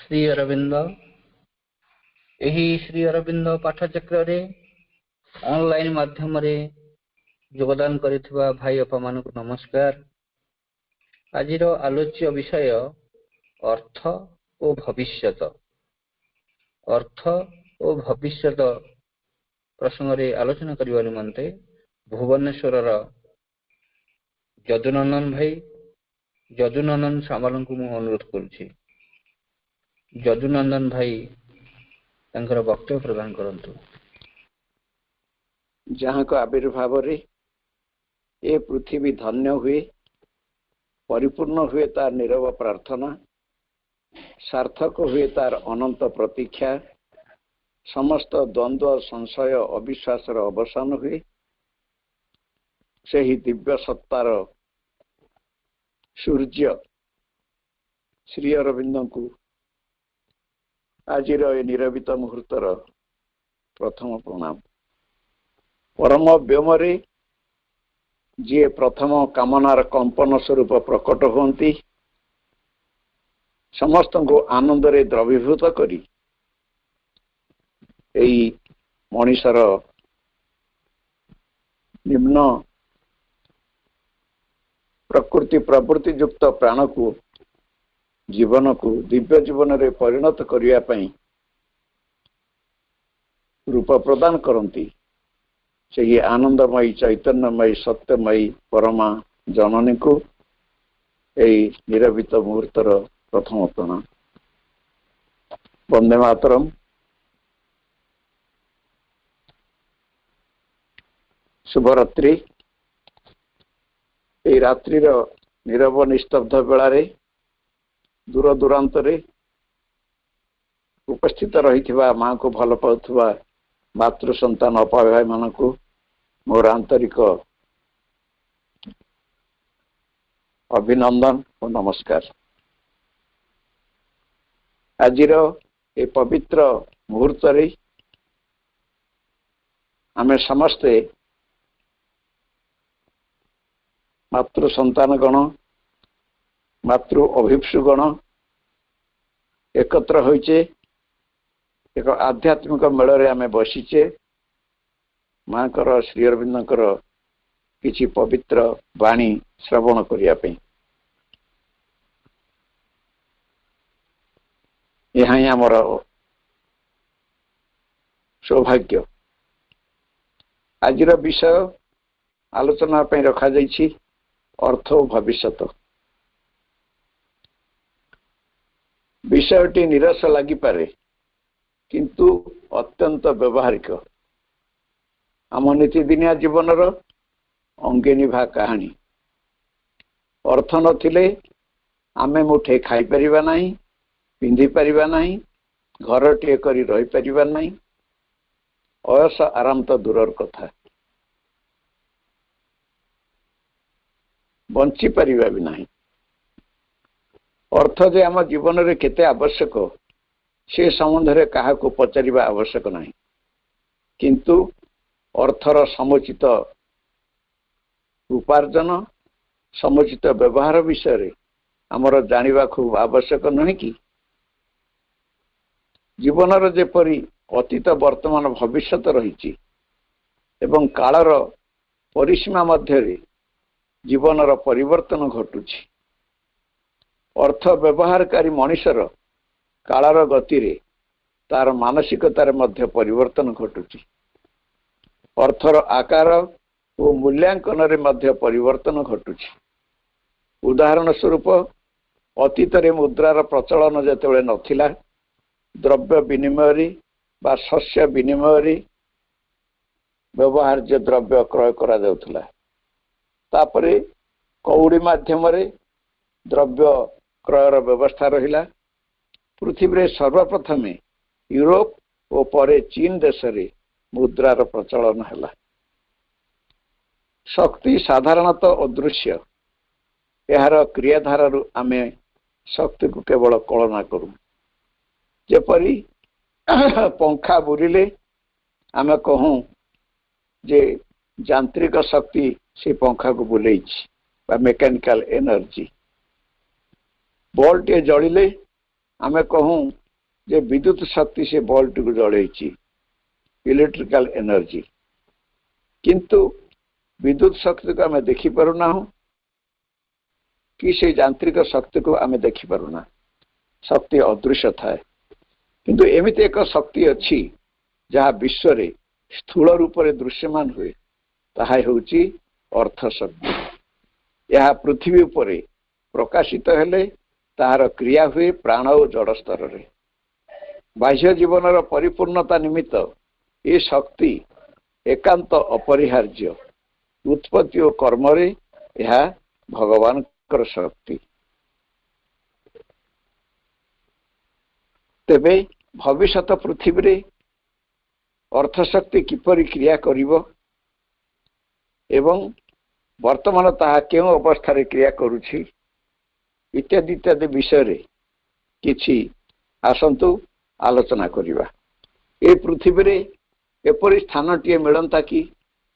Shri Arvind Shri Arvind पाठचक्र online माध्यम रे योगदान करिथिबा भाई अपा मानक नमस्कार। आज आलोच्य विषय अर्थ और भविष्यत। अर्थ और भविष्यत प्रसंग रे आलोचना करबा निमंते भुवनेश्वर जदुनंदन भाई जदुनंदन सामल को मु अनुरोध करुछि। जदुनंदन भाई तंकर वक्तव्य प्रदान करंतु। जहाँ को आविर्भाव रे ये पृथ्वी धन्य हुए, परिपूर्ण हुए तार नीरव प्रार्थना, सार्थक हुए तार अनंत प्रतीक्षा, समस्त द्वंद्व संशय अविश्वास अवसान हुए, से ही दिव्य सत्तार सूर्य श्री अरविंद को आज निरवित मुहूर्तर प्रथम प्रणाम। परम व्योम जी प्रथम कामनार कंपन स्वरूप प्रकट होती, समस्त को आनंद रे द्रवीभूत करी एई मनीषर निम्न प्रकृति प्रवृत्ति युक्त प्राण को जीवन को दिव्य जीवन रे परिणत करिया पई रूप प्रदान करती। से आनंदमयी चैतन्यमयी सत्यमयी परमा जननी को यही निरवित मुहूर्तर प्रथम प्रणाम। वंदे मातरम। शुभरात्रि। यही रात्रिर नीरव निस्तब्ध बेलारे दूर दूरांत उपस्थित रही माँ को भल पाउथुवा मातृ संतान अपा भाई मान को मोर आंतरिक अभिनंदन और नमस्कार। आज ये पवित्र मुहूर्त आमे समस्ते मातृ संतान गण मातृ अभिप्सु गण एकत्र होइचे, एक आध्यात्मिक मेल रे आमे बसीचे माँ कर श्री अरविंदकर किछि पवित्र वाणी श्रवण करिया पे। यहाँ ही आमर सौभाग्य। आज विषय आलोचना पे रखा जाइछि अर्थ और भविष्यत। विषयटी निरस लगी पारे किंतु अत्यंत व्यवहारिक। आम नीतिदिनिया जीवन अंगे निभा कहानी। अर्थ नथिले आमे मुठे खाई परिबा नहीं, पिंधि परिबा नहीं, घरटीए करी रही परिबा नहीं, अयस आराम तो दूरर कथा, बंची परिबा भी नहीं। अर्थ जे आम जीवन रे केते आवश्यक से संबंध में क्या पचार आवश्यक नहीं, किंतु अर्थर समुचित उपार्जन समुचित व्यवहार विषय आमर जानिबा खूब आवश्यक नहीं कि जीवनर जेपरी अतीत वर्तमान भविष्यत रही एवं कालर परिसीमा मध्य जीवनर परिवर्तन घटुछि। अर्थ व्यवहारकारी मनुष्यर कालर गति रे तार मानसिकतार मध्य परिवर्तन घटुछि। अर्थर आकार और मूल्यांकन रे मध्य परिवर्तन घटुछि। उदाहरण स्वरूप अतीत रे मुद्रार प्रचलन जेतेबेले नथिला, द्रव्य विनिमय बा शस्य विनिमय व्यवहार्य द्रव्य क्रय करा जाउथला। तापरे कौड़ी माध्यम रे द्रव्य क्रयर व्यवस्था रहिला। पृथ्वी रे सर्वप्रथमे यूरोप और परे चीन देश रे मुद्रार प्रचलन है। शक्ति साधारणतः अदृश्य। यार क्रियाधार आमे शक्ति को केवल कलना करूँ। जेपरी पंखा बुरिले आमे कहूँ जे यांत्रिक शक्ति से पंखा को बुले मैकेनिकल एनर्जी। बॉल टे जलिले आमे कहूँ जे विद्युत शक्ति से बल्ब टी जड़े इलेक्ट्रिकल एनर्जी, किंतु विद्युत शक्ति को आमे देखि पारुना कि से यांत्रिक शक्ति को आमे देखि पारुना, शक्ति अदृश्य थाए। किंतु एमिति एक शक्ति अच्छी जहाँ विश्व रे स्थूल रूप से दृश्यमान हुए, ताहा होउची अर्थ शक्ति। यह पृथ्वी उपरे प्रकाशित हेले ताहार क्रिया हुए प्राण और जड़ स्तर रे। बाह्य जीवन परिपूर्णता निमित्त ये शक्ति एकांत अपरिहार्य। उत्पत्ति और कर्म रे यह भगवान कर शक्ति। तेबे भविष्यत पृथ्वी रे अर्थशक्ति किपरि क्रिया करिवो एवं वर्तमान ताहा केउ अवस्था रे क्रिया करुछि इत्यादि इत्यादि विषय रे किछि आसंतु आलोचना करिवा। ए पृथ्वी रे एपरि स्थानटीए मिलंता कि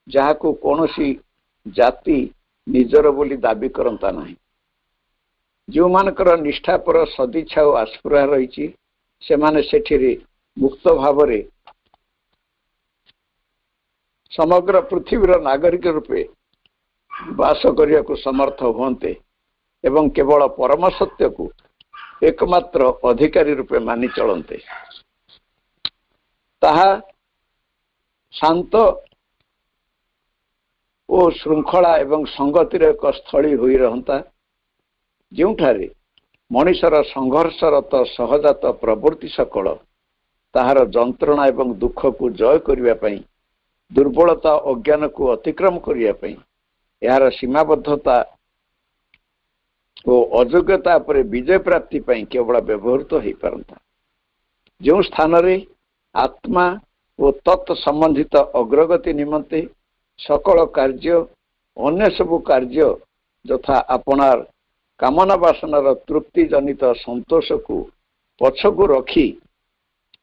जहाको कौनसी जाति निजर बोली दाबी करंता नहीं। जो मानकर निष्ठा पर सदिच्छा और आस्फुरा रही से माने सेठिरे मुक्त भाव रे समग्र पृथ्वीर नागरिक रूपे वास करिया को समर्थ होते एवं केवल परम सत्य को एकमात्र अधिकारी रूपे मानि चलते। ताहा शांत और श्रृंखला एवं संगतिर एक स्थली होई रहंता, जोठारे मनुष्यर संघर्षरत सहजात प्रवृत्ति सकल ताहार जंत्रणा एवं दुख को जय करने पाई, दुर्बलता अज्ञान को अतिक्रम करने पाई, यार सीमाबद्धता और अयोग्यता पर विजय प्राप्ति पाई केवल व्यवहृत हो पारंता। जो स्थान रे आत्मा और तत् संबंधित अग्रगति निमंते सकल कार्य अन्य सबु कार्य यथा अपनार कामना वासनार तृप्ति जनित संतोष को पछकु रखी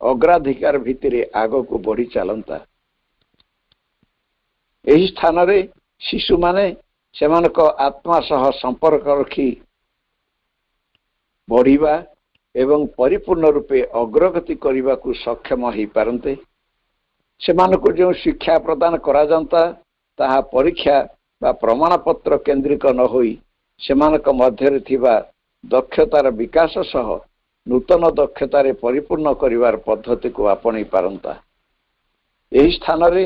अग्राधिकार भितरे आग को बढ़ी चलता। यही स्थान रे शिशु माने सेमानक आत्मा सह संपर्क रखी बढ़िबा एवं परिपूर्ण रूपे अग्रगति करने को सक्षम हो पारंते। सेमानक जो शिक्षा प्रदान करा जानता ताहा परीक्षा बा प्रमाण पत्र केंद्रिक न होई सेमानक मध्यरे थिबा दक्षतार विकास सह नूतन दक्षतार परिपूर्ण करिवार पद्धति को आपणई पारंता। यही स्थान रे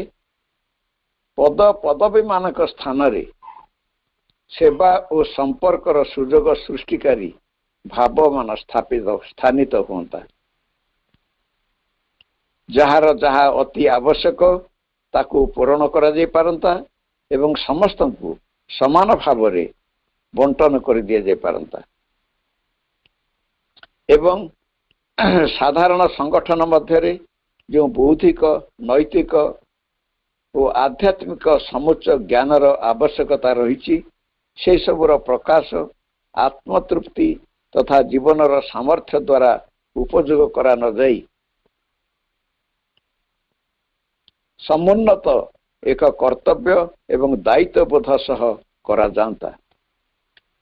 पद पदवी मानक स्थान रे सेवा और संपर्कर सुजोग सृष्टिकारी भाव मान स्थानित होता। जहार जहा अति आवश्यक ताकू पूरण करा जाय पारंता एवं समस्त को समान भाव रे बंटन कर दिया जाय पारंता। एवं साधारण संगठन मध्य जो बौद्धिक नैतिक और आध्यात्मिक समुच्च ज्ञानर आवश्यकता रही से सबुर प्रकाश आत्मतृप्ति तथा जीवनर सामर्थ्य द्वारा उपयोग करा न जाई समुन्नत एक कर्तव्य एवं दायित्व बोध सह करा जानता।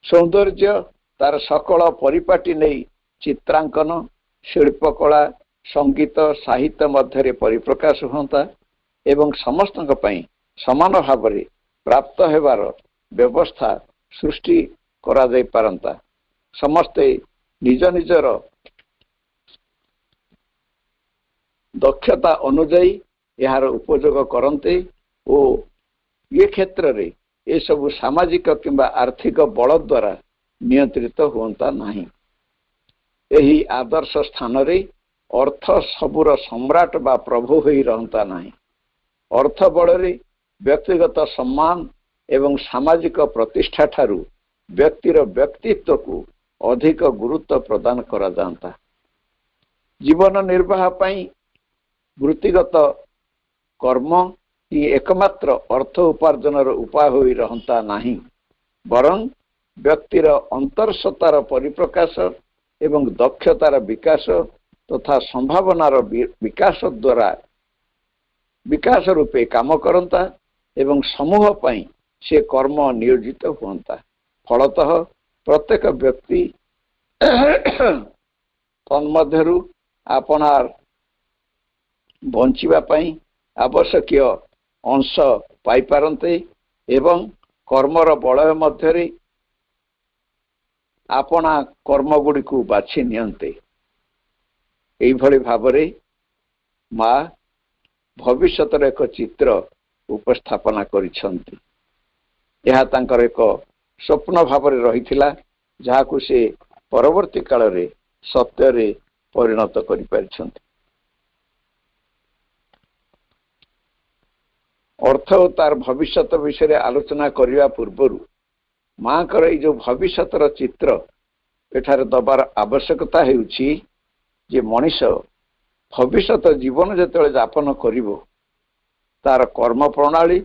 सौंदर्य तार सकल परिपाटी नहीं चित्रांकन शिल्पकला संगीत साहित्य मध्य परिप्रकाश होता एवं समस्त समान भाव में प्राप्त हेबार व्यवस्था सृष्टि करा जाय पारंता। समस्ते निज निजर दक्षता अनुजाई यार उपयोग करते और ये क्षेत्र रे ये सब सामाजिक किंबा आर्थिक बल द्वारा नियंत्रित होता नहीं। यही आदर्श स्थान रे अर्थ सबुर सम्राट बा प्रभु होई रहता नहीं। अर्थ बल रे व्यक्तिगत सम्मान एवं सामाजिक प्रतिष्ठा ठारू व्यक्तिर व्यक्तित्व को अधिक गुरुत्व प्रदान करा जानता। जीवन निर्वाह पाई वृत्तिगत कर्म ही एकमात्र अर्थ उपार्जनर उपाय होई रहता नहीं, बरं व्यक्तिर अंतरसत्तार परिप्रकाश एवं दक्षतार विकास तथा संभावनार विकास द्वारा विकास रूपे काम करता एवं समूह पाई से कर्म नियोजित होता। फलतः प्रत्येक व्यक्ति ତନ୍ମଧ୍ୟରୁ ଆପଣାର ବଞ୍ଚିବା ପାଇଁ ଆବଶ୍ୟକୀୟ ଅଂଶ ପାଇପାରନ୍ତେ ଏବଂ କର୍ମର ବଳୟ ମଧ୍ୟରେ ଆପଣା କର୍ମଗୁଡ଼ିକୁ ବାଛି ନିଅନ୍ତେ। ଏଇଭଳି ଭାବରେ ମା ଭବିଷ୍ୟତର ଏକ ଚିତ୍ର ଉପସ୍ଥାପନା କରିଛନ୍ତି। ଏହା ତାଙ୍କର ଏକ ସ୍ୱପ୍ନ ଭାବରେ ରହିଥିଲା, ଯାହାକୁ ସେ ପରବର୍ତ୍ତୀ କାଳରେ ସତ୍ୟରେ ପରିଣତ କରିପାରିଛନ୍ତି। ଅର୍ଥ ଓ ତାର ଭବିଷ୍ୟତ ବିଷୟରେ ଆଲୋଚନା କରିବା ପୂର୍ବରୁ ମାଙ୍କର ଏଇ ଯେଉଁ ଭବିଷ୍ୟତର ଚିତ୍ର ଏଠାରେ ଦେବାର ଆବଶ୍ୟକତା ହେଉଛି ଯେ ମଣିଷ ଭବିଷ୍ୟତ ଜୀବନ ଯେତେବେଳେ ଯାପନ କରିବ ତାର କର୍ମ ପ୍ରଣାଳୀ,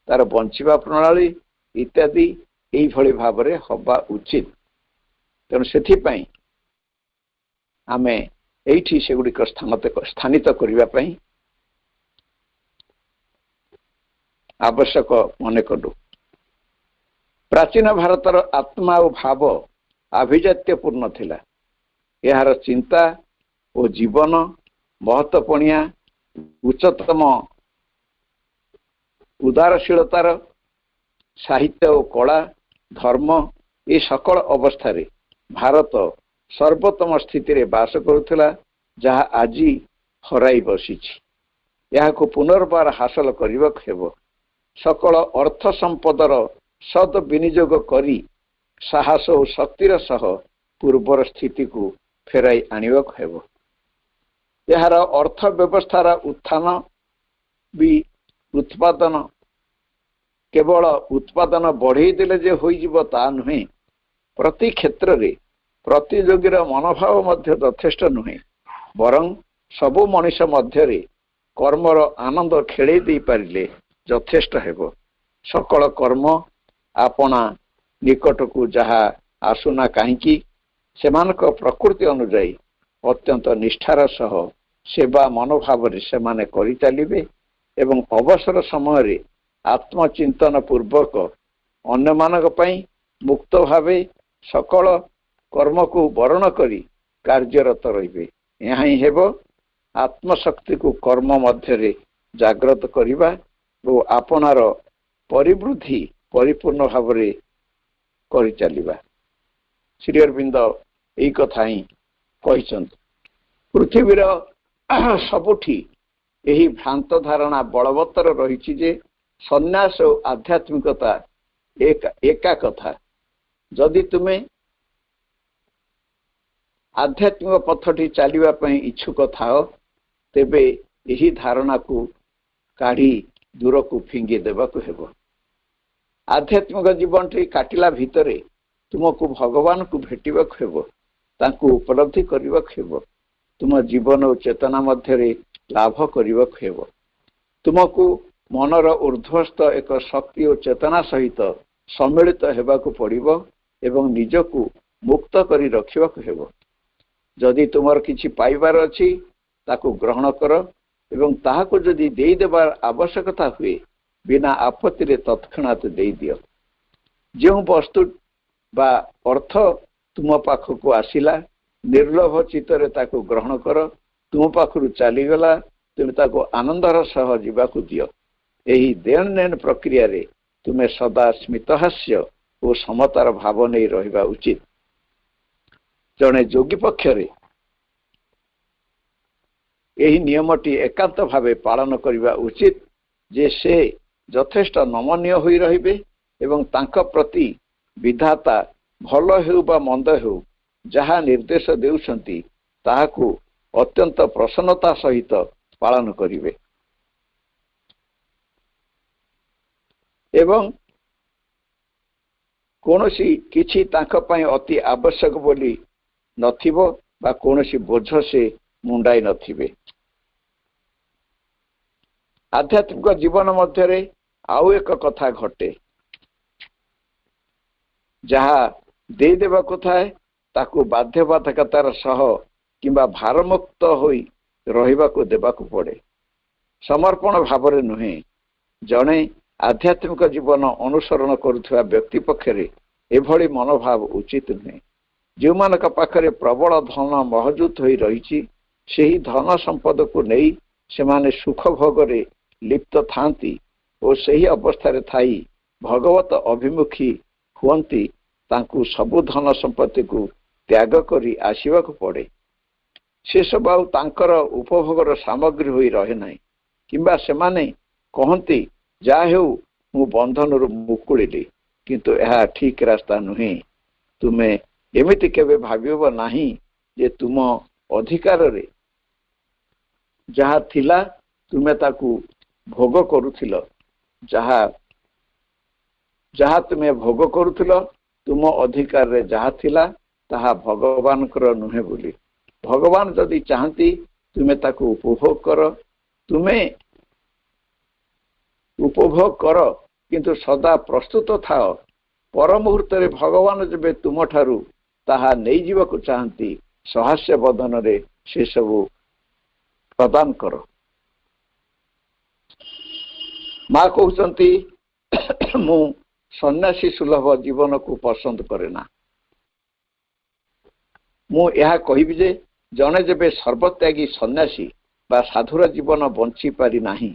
ତାର ବଞ୍ଚିବା ପ୍ରଣାଳୀ ଇତ୍ୟାଦି ଏଇଭଳି ଭାବରେ ହେବା ଉଚିତ। ତେଣୁ ସେଥିପାଇଁ ଆମେ ଏଇଠି ସେଗୁଡ଼ିକ ସ୍ଥାନିତ କରିବା ପାଇଁ ଆବଶ୍ୟକ ମନେ କଲୁ। ପ୍ରାଚୀନ ଭାରତର ଆତ୍ମା ଓ ଭାବ ଆଭିଜାତ୍ୟପୂର୍ଣ୍ଣ ଥିଲା। ଏହାର ଚିନ୍ତା ଓ ଜୀବନ ମହତ୍ତ୍ୱପଣିଆ, ଉଚ୍ଚତମ ଉଦାରଶୀଳତାର, ସାହିତ୍ୟ ଓ କଳା, ଧର୍ମ ଏ ସକଳ ଅବସ୍ଥାରେ ଭାରତ ସର୍ବୋତ୍ତମ ସ୍ଥିତିରେ ବାସ କରୁଥିଲା, ଯାହା ଆଜି ହରାଇ ବସିଛି। ଏହାକୁ ପୁନର୍ବାର ହାସଲ କରିବାକୁ ହେବ। ସକଳ ଅର୍ଥ ସମ୍ପଦର ସଦ୍ ବିନିଯୋଗ କରି ସାହସ ଓ ଶକ୍ତିର ସହ ପୂର୍ବର ସ୍ଥିତିକୁ ଫେରାଇ ଆଣିବାକୁ ହେବ। ଏହାର ଅର୍ଥ ବ୍ୟବସ୍ଥାର ଉତ୍ଥାନ ବି ଉତ୍ପାଦନ କେବଳ ଉତ୍ପାଦନ ବଢ଼େଇ ଦେଲେ ଯେ ହୋଇଯିବ ତାହା ନୁହେଁ। ପ୍ରତି କ୍ଷେତ୍ରରେ ପ୍ରତିଯୋଗୀର ମନୋଭାବ ମଧ୍ୟ ଯଥେଷ୍ଟ ନୁହେଁ, ବରଂ ସବୁ ମଣିଷ ମଧ୍ୟରେ କର୍ମର ଆନନ୍ଦ ଖେଳେଇ ଦେଇପାରିଲେ ଯଥେଷ୍ଟ ହେବ। ସକଳ କର୍ମ ଆପଣା ନିକଟକୁ ଯାହା ଆସୁନା କାହିଁକି ସେମାନଙ୍କ ପ୍ରକୃତି ଅନୁଯାୟୀ ଅତ୍ୟନ୍ତ ନିଷ୍ଠାର ସହ ସେବା ମନୋଭାବରେ ସେମାନେ କରିଚାଲିବେ ଏବଂ ଅବସର ସମୟରେ ଆତ୍ମଚିନ୍ତନ ପୂର୍ବକ ଅନ୍ୟମାନଙ୍କ ପାଇଁ ମୁକ୍ତ ଭାବେ ସକଳ କର୍ମକୁ ବରଣ କରି କାର୍ଯ୍ୟରତ ରହିବେ। ଏହା ହିଁ ହେବ ଆତ୍ମଶକ୍ତିକୁ କର୍ମ ମଧ୍ୟରେ ଜାଗ୍ରତ କରିବା ଓ ଆପଣାର ପରିବୃଦ୍ଧି ପରିପୂର୍ଣ୍ଣ ଭାବରେ କରିଚାଲିବା। ଶ୍ରୀ ଅରବିନ୍ଦ ଏଇ କଥା ହିଁ କହିଛନ୍ତି। ପୃଥିବୀର ସବୁଠି ଏହି ଭ୍ରାନ୍ତ ଧାରଣା ବଳବତ୍ତର ରହିଛି ଯେ ସନ୍ନ୍ୟାସ ଓ ଆଧ୍ୟାତ୍ମିକତା ଏକା କଥା। ଯଦି ତୁମେ ଆଧ୍ୟାତ୍ମିକ ପଥଟି ଚାଲିବା ପାଇଁ ଇଚ୍ଛୁକ ଥାଅ, ତେବେ ଏହି ଧାରଣାକୁ କାଢ଼ି ଦୂରକୁ ଫିଙ୍ଗି ଦେବାକୁ ହେବ। ଆଧ୍ୟାତ୍ମିକ ଜୀବନଟି କାଟିଲା ଭିତରେ ତୁମକୁ ଭଗବାନଙ୍କୁ ଭେଟିବାକୁ ହେବ, ତାଙ୍କୁ ଉପଲବ୍ଧି କରିବାକୁ ହେବ, ତୁମ ଜୀବନ ଓ ଚେତନା ମଧ୍ୟରେ ଲାଭ କରିବାକୁ ହେବ। ତୁମକୁ ମନର ଊର୍ଦ୍ଧ୍ୱସ୍ଥ ଏକ ଶକ୍ତି ଓ ଚେତନା ସହିତ ସମ୍ମିଳିତ ହେବାକୁ ପଡ଼ିବ ଏବଂ ନିଜକୁ ମୁକ୍ତ କରି ରଖିବାକୁ ହେବ। ଯଦି ତୁମର କିଛି ପାଇବାର ଅଛି ତାକୁ ଗ୍ରହଣ କର ଏବଂ ତାହାକୁ ଯଦି ଦେଇଦେବାର ଆବଶ୍ୟକତା ହୁଏ ବିନା ଆପତ୍ତିରେ ତତ୍କ୍ଷଣାତ୍ ଦେଇଦିଅ। ଯେଉଁ ବସ୍ତୁ ବା ଅର୍ଥ ତୁମ ପାଖକୁ ଆସିଲା ନିର୍ଲୋଭ ଚିତ୍ତରେ ତାକୁ ଗ୍ରହଣ କର। ତୁମ ପାଖରୁ ଚାଲିଗଲା ତେଣୁ ତାକୁ ଆନନ୍ଦର ସହ ଯିବାକୁ ଦିଅ। ଏହି ଦେଣ ନେଣ ପ୍ରକ୍ରିୟାରେ ତୁମେ ସଦା ସ୍ମିତହାସ୍ୟ ଓ ସମତାର ଭାବ ନେଇ ରହିବା ଉଚିତ। ଜଣେ ଯୋଗୀ ପକ୍ଷରେ ଏହି ନିୟମଟି ଏକାନ୍ତ ଭାବେ ପାଳନ କରିବା ଉଚିତ ଯେ ସେ ଯଥେଷ୍ଟ ନମନୀୟ ହୋଇ ରହିବେ ଏବଂ ତାଙ୍କ ପ୍ରତି ବିଧାତା ଭଲ ହେଉ ବା ମନ୍ଦ ହେଉ ଯାହା ନିର୍ଦ୍ଦେଶ ଦେଉଛନ୍ତି ତାହାକୁ ଅତ୍ୟନ୍ତ ପ୍ରସନ୍ନତା ସହିତ ପାଳନ କରିବେ ଏବଂ କୌଣସି କିଛି ତାଙ୍କ ପାଇଁ ଅତି ଆବଶ୍ୟକ ବୋଲି ନଥିବ ବା କୌଣସି ବୋଝ ସେ ମୁଣ୍ଡାଇ ନଥିବେ। ଆଧ୍ୟାତ୍ମିକ ଜୀବନ ମଧ୍ୟରେ ଆଉ ଏକ କଥା ଘଟେ, ଯାହା ଦେଇଦେବାକୁ ଥାଏ ତାକୁ ବାଧ୍ୟବାଧକତାର ସହ କିମ୍ବା ଭାରମୁକ୍ତ ହୋଇ ରହିବାକୁ ଦେବାକୁ ପଡ଼େ, ସମର୍ପଣ ଭାବରେ ନୁହେଁ। ଜଣେ ଆଧ୍ୟାତ୍ମିକ ଜୀବନ ଅନୁସରଣ କରୁଥିବା ବ୍ୟକ୍ତି ପକ୍ଷରେ ଏଭଳି ମନୋଭାବ ଉଚିତ ନୁହେଁ। ଯେଉଁମାନଙ୍କ ପାଖରେ ପ୍ରବଳ ଧନ ମହଜୁଦ ହୋଇ ରହିଛି ସେହି ଧନ ସମ୍ପଦକୁ ନେଇ ସେମାନେ ସୁଖ ଭୋଗରେ ଲିପ୍ତ ଥାନ୍ତି ଓ ସେହି ଅବସ୍ଥାରେ ଥାଇ ଭଗବତ ଅଭିମୁଖୀ ହୁଅନ୍ତି। ତାଙ୍କୁ ସବୁ ଧନ ସମ୍ପତ୍ତିକୁ ତ୍ୟାଗ କରି ଆସିବାକୁ ପଡ଼େ। ସେସବୁ ଆଉ ତାଙ୍କର ଉପଭୋଗର ସାମଗ୍ରୀ ହୋଇ ରହେ ନାହିଁ, କିମ୍ବା ସେମାନେ କହନ୍ତି ଯାହା ହେଉ ମୁଁ ବନ୍ଧନରୁ ମୁକୁଳିଲି। କିନ୍ତୁ ଏହା ଠିକ ରାସ୍ତା ନୁହେଁ। ତୁମେ ଏମିତି କେବେ ଭାବିବ ନାହିଁ ଯେ ତୁମ ଅଧିକାରରେ ଯାହା ଥିଲା ତୁମେ ତାକୁ ଭୋଗ କରୁଥିଲ। ଯାହା ତୁମେ ଭୋଗ କରୁଥିଲ ତୁମ ଅଧିକାରରେ ଯାହା ଥିଲା ତାହା ଭଗବାନଙ୍କର ନୁହେଁ ବୋଲି। ଭଗବାନ ଯଦି ଚାହାନ୍ତି ତୁମେ ତାକୁ ଉପଭୋଗ କର। ତୁମେ ଉପଭୋଗ କର, କିନ୍ତୁ ସଦା ପ୍ରସ୍ତୁତ ଥାଅ। ପର ମୁହୂର୍ତ୍ତରେ ଭଗବାନ ଯେବେ ତୁମଠାରୁ ତାହା ନେଇଯିବାକୁ ଚାହାନ୍ତି ସହାସ୍ୟ ବଦନରେ ସେସବୁ ପ୍ରଦାନ କର। ମା କହୁଛନ୍ତି ମୁଁ ସନ୍ନ୍ୟାସୀ ସୁଲଭ ଜୀବନକୁ ପସନ୍ଦ କରେ ନା। ମୁଁ ଏହା କହିବି ଯେ ଜଣେ ଯେବେ ସର୍ବତ୍ୟାଗୀ ସନ୍ନ୍ୟାସୀ ବା ସାଧୁର ଜୀବନ ବଞ୍ଚି ପାରି ନାହିଁ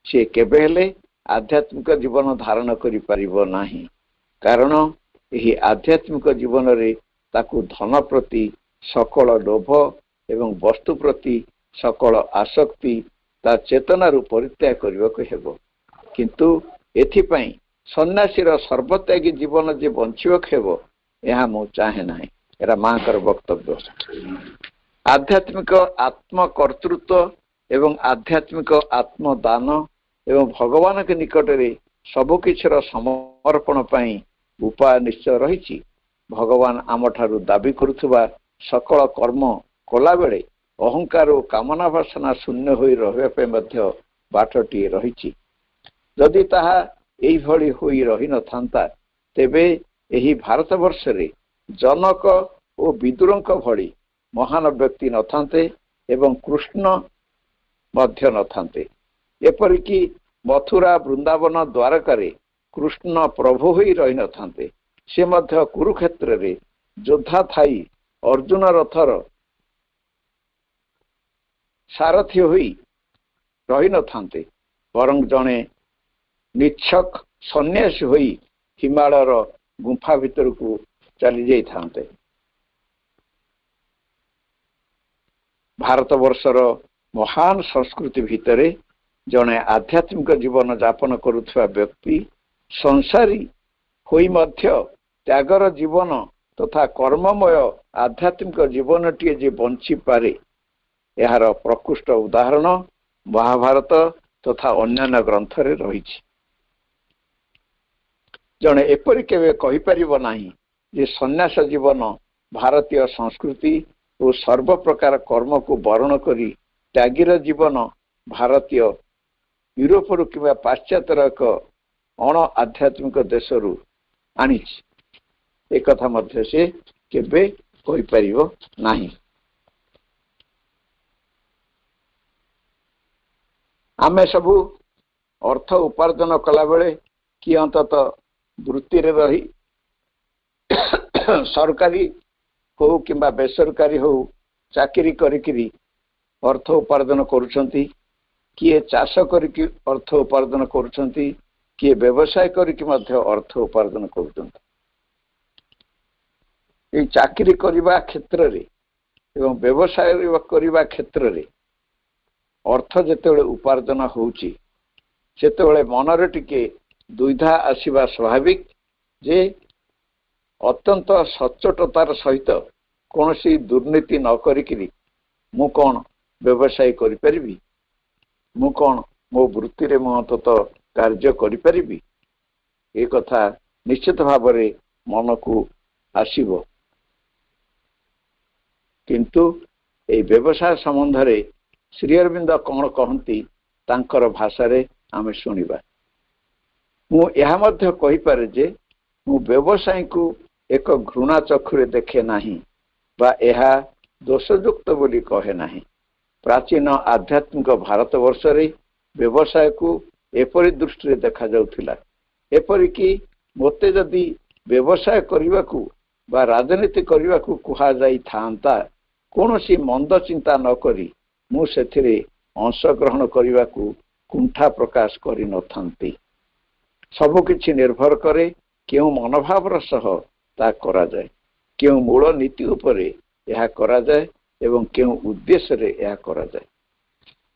ସେ କେବେ ହେଲେ ଆଧ୍ୟାତ୍ମିକ ଜୀବନ ଧାରଣ କରିପାରିବ ନାହିଁ। କାରଣ ଏହି ଆଧ୍ୟାତ୍ମିକ ଜୀବନରେ ତାକୁ ଧନ ପ୍ରତି ସକଳ ଲୋଭ ଏବଂ ବସ୍ତୁ ପ୍ରତି ସକଳ ଆସକ୍ତି ତା ଚେତନାରୁ ପରିତ୍ୟାଗ କରିବାକୁ ହେବ। କିନ୍ତୁ ଏଥିପାଇଁ ସନ୍ନ୍ୟାସୀର ସର୍ବତ୍ୟାଗୀ ଜୀବନ ଯେ ବଞ୍ଚିବାକୁ ହେବ ଏହା ମୁଁ ଚାହେଁ ନାହିଁ। ଏରା ମାଙ୍କର ବକ୍ତବ୍ୟ। ଆଧ୍ୟାତ୍ମିକ ଆତ୍ମକର୍ତ୍ତୃତ୍ୱ ଏବଂ ଆଧ୍ୟାତ୍ମିକ ଆତ୍ମଦାନ ଏବଂ ଭଗବାନଙ୍କ ନିକଟରେ ସବୁକିଛିର ସମର୍ପଣ ପାଇଁ ଉପାୟ ନିଶ୍ଚୟ ରହିଛି। ଭଗବାନ ଆମଠାରୁ ଦାବି କରୁଥିବା ସକଳ କର୍ମ କଲାବେଳେ ଅହଙ୍କାର ଓ କାମନା ବାସନା ଶୂନ୍ୟ ହୋଇ ରହିବା ପାଇଁ ମଧ୍ୟ ବାଟଟିଏ ରହିଛି। ଯଦି ତାହା ଏଇଭଳି ହୋଇ ରହିନଥାନ୍ତା ତେବେ ଏହି ଭାରତବର୍ଷରେ ଜନକ ଓ ବିଦୁରଙ୍କ ଭଳି ମହାନ ବ୍ୟକ୍ତି ନଥାନ୍ତେ ଏବଂ କୃଷ୍ଣ ମଧ୍ୟ ନଥାନ୍ତେ। ଏପରିକି ମଥୁରା ବୃନ୍ଦାବନ ଦ୍ୱାରକାରେ କୃଷ୍ଣ ପ୍ରଭୁ ହୋଇ ରହିନଥାନ୍ତେ। ସେ ମଧ୍ୟ କୁରୁକ୍ଷେତ୍ରରେ ଯୋଦ୍ଧା ଥାଇ ଅର୍ଜୁନ ରଥର ସାରଥୀ ହୋଇ ରହିନଥାନ୍ତେ, ବରଂ ଜଣେ ନିଚ୍ଛକ ସନ୍ନ୍ୟାସୀ ହୋଇ ହିମାଳୟର ଗୁମ୍ଫା ଭିତରକୁ ଚାଲି ଯାଇଥାନ୍ତେ। ଭାରତବର୍ଷର ମହାନ ସଂସ୍କୃତି ଭିତରେ ଜଣେ ଆଧ୍ୟାତ୍ମିକ ଜୀବନ ଯାପନ କରୁଥିବା ବ୍ୟକ୍ତି ସଂସାରୀ ହୋଇ ମଧ୍ୟ ତ୍ୟାଗର ଜୀବନ ତଥା କର୍ମମୟ ଆଧ୍ୟାତ୍ମିକ ଜୀବନଟିଏ ଯେ ବଞ୍ଚିପାରେ ଏହାର ପ୍ରକୃଷ୍ଟ ଉଦାହରଣ ମହାଭାରତ ତଥା ଅନ୍ୟାନ୍ୟ ଗ୍ରନ୍ଥରେ ରହିଛି। ଜଣେ ଏପରି କେବେ କହିପାରିବ ନାହିଁ ଯେ ସନ୍ନ୍ୟାସ ଜୀବନ ଭାରତୀୟ ସଂସ୍କୃତି ଓ ସର୍ବପ୍ରକାର କର୍ମକୁ ବରଣ କରି ତ୍ୟାଗୀର ଜୀବନ ଭାରତୀୟ ୟୁରୋପରୁ କିମ୍ବା ପାଶ୍ଚାତ୍ୟର ଏକ ଅଣ ଆଧ୍ୟାତ୍ମିକ ଦେଶରୁ ଆଣିଛି। ଏକଥା ମଧ୍ୟ ସେ କେବେ କହିପାରିବ ନାହିଁ। ଆମେ ସବୁ ଅର୍ଥ ଉପାର୍ଜନ କଲାବେଳେ କି ଅନ୍ତତଃ ବୃତ୍ତିରେ ରହି ସରକାରୀ ହଉ କିମ୍ବା ବେସରକାରୀ ହଉ ଚାକିରି କରିକିରି ଅର୍ଥ ଉପାର୍ଜନ କରୁଛନ୍ତି, କିଏ ଚାଷ କରିକି ଅର୍ଥ ଉପାର୍ଜନ କରୁଛନ୍ତି, କିଏ ବ୍ୟବସାୟ କରିକି ମଧ୍ୟ ଅର୍ଥ ଉପାର୍ଜନ କରୁଛନ୍ତି। এই ଚାକିରି କରିବା କ୍ଷେତ୍ରରେ ଏବଂ ବ୍ୟବସାୟ କରିବା କ୍ଷେତ୍ରରେ ଅର୍ଥ ଯେତେବେଳେ ଉପାର୍ଜନ ହେଉଛି ସେତେବେଳେ ମନରେ ଟିକେ ଦ୍ୱିଧା ଆସିବା ସ୍ୱାଭାବିକ ଯେ ଅତ୍ୟନ୍ତ ସଚ୍ଚୋଟତାର ସହିତ କୌଣସି ଦୁର୍ନୀତି ନ କରିକିରି ମୁଁ କ'ଣ ବ୍ୟବସାୟ କରିପାରିବି, ମୁଁ କ'ଣ ମୋ ବୃତ୍ତିରେ ମୁଁ ଅନ୍ତତଃ କାର୍ଯ୍ୟ କରିପାରିବି, ଏ କଥା ନିଶ୍ଚିତ ଭାବରେ ମନକୁ ଆସିବ। କିନ୍ତୁ এই ବ୍ୟବସାୟ ସମ୍ବନ୍ଧରେ ଶ୍ରୀ ଅରବିନ୍ଦ କ'ଣ କହନ୍ତି ତାଙ୍କର ଭାଷାରେ ଆମେ ଶୁଣିବା। ମୁଁ ଏହା ମଧ୍ୟ କହିପାରେ ଯେ ମୁଁ ବ୍ୟବସାୟକୁ ଏକ ଘୃଣା ଚକ୍ଷୁରେ ଦେଖେ ନାହିଁ ବା ଏହା ଦୋଷଯୁକ୍ତ ବୋଲି କହେ ନାହିଁ। ପ୍ରାଚୀନ ଆଧ୍ୟାତ୍ମିକ ଭାରତବର୍ଷରେ ବ୍ୟବସାୟକୁ ଏପରି ଦୃଷ୍ଟିରେ ଦେଖାଯାଉଥିଲା। ଏପରିକି ମୋତେ ଯଦି ବ୍ୟବସାୟ କରିବାକୁ ବା ରାଜନୀତି କରିବାକୁ କୁହାଯାଇଥାନ୍ତା, କୌଣସି ମନ୍ଦ ଚିନ୍ତା ନ କରି ମୁଁ ସେଥିରେ ଅଂଶଗ୍ରହଣ କରିବାକୁ କୁଣ୍ଠା ପ୍ରକାଶ କରିନଥାନ୍ତି। ସବୁକିଛି ନିର୍ଭର କରେ କେଉଁ ମନୋଭାବର ସହ ତାହା କରାଯାଏ, କେଉଁ ମୂଳ ନୀତି ଉପରେ ଏହା କରାଯାଏ ଏବଂ କେଉଁ ଉଦ୍ଦେଶ୍ୟରେ ଏହା କରାଯାଏ।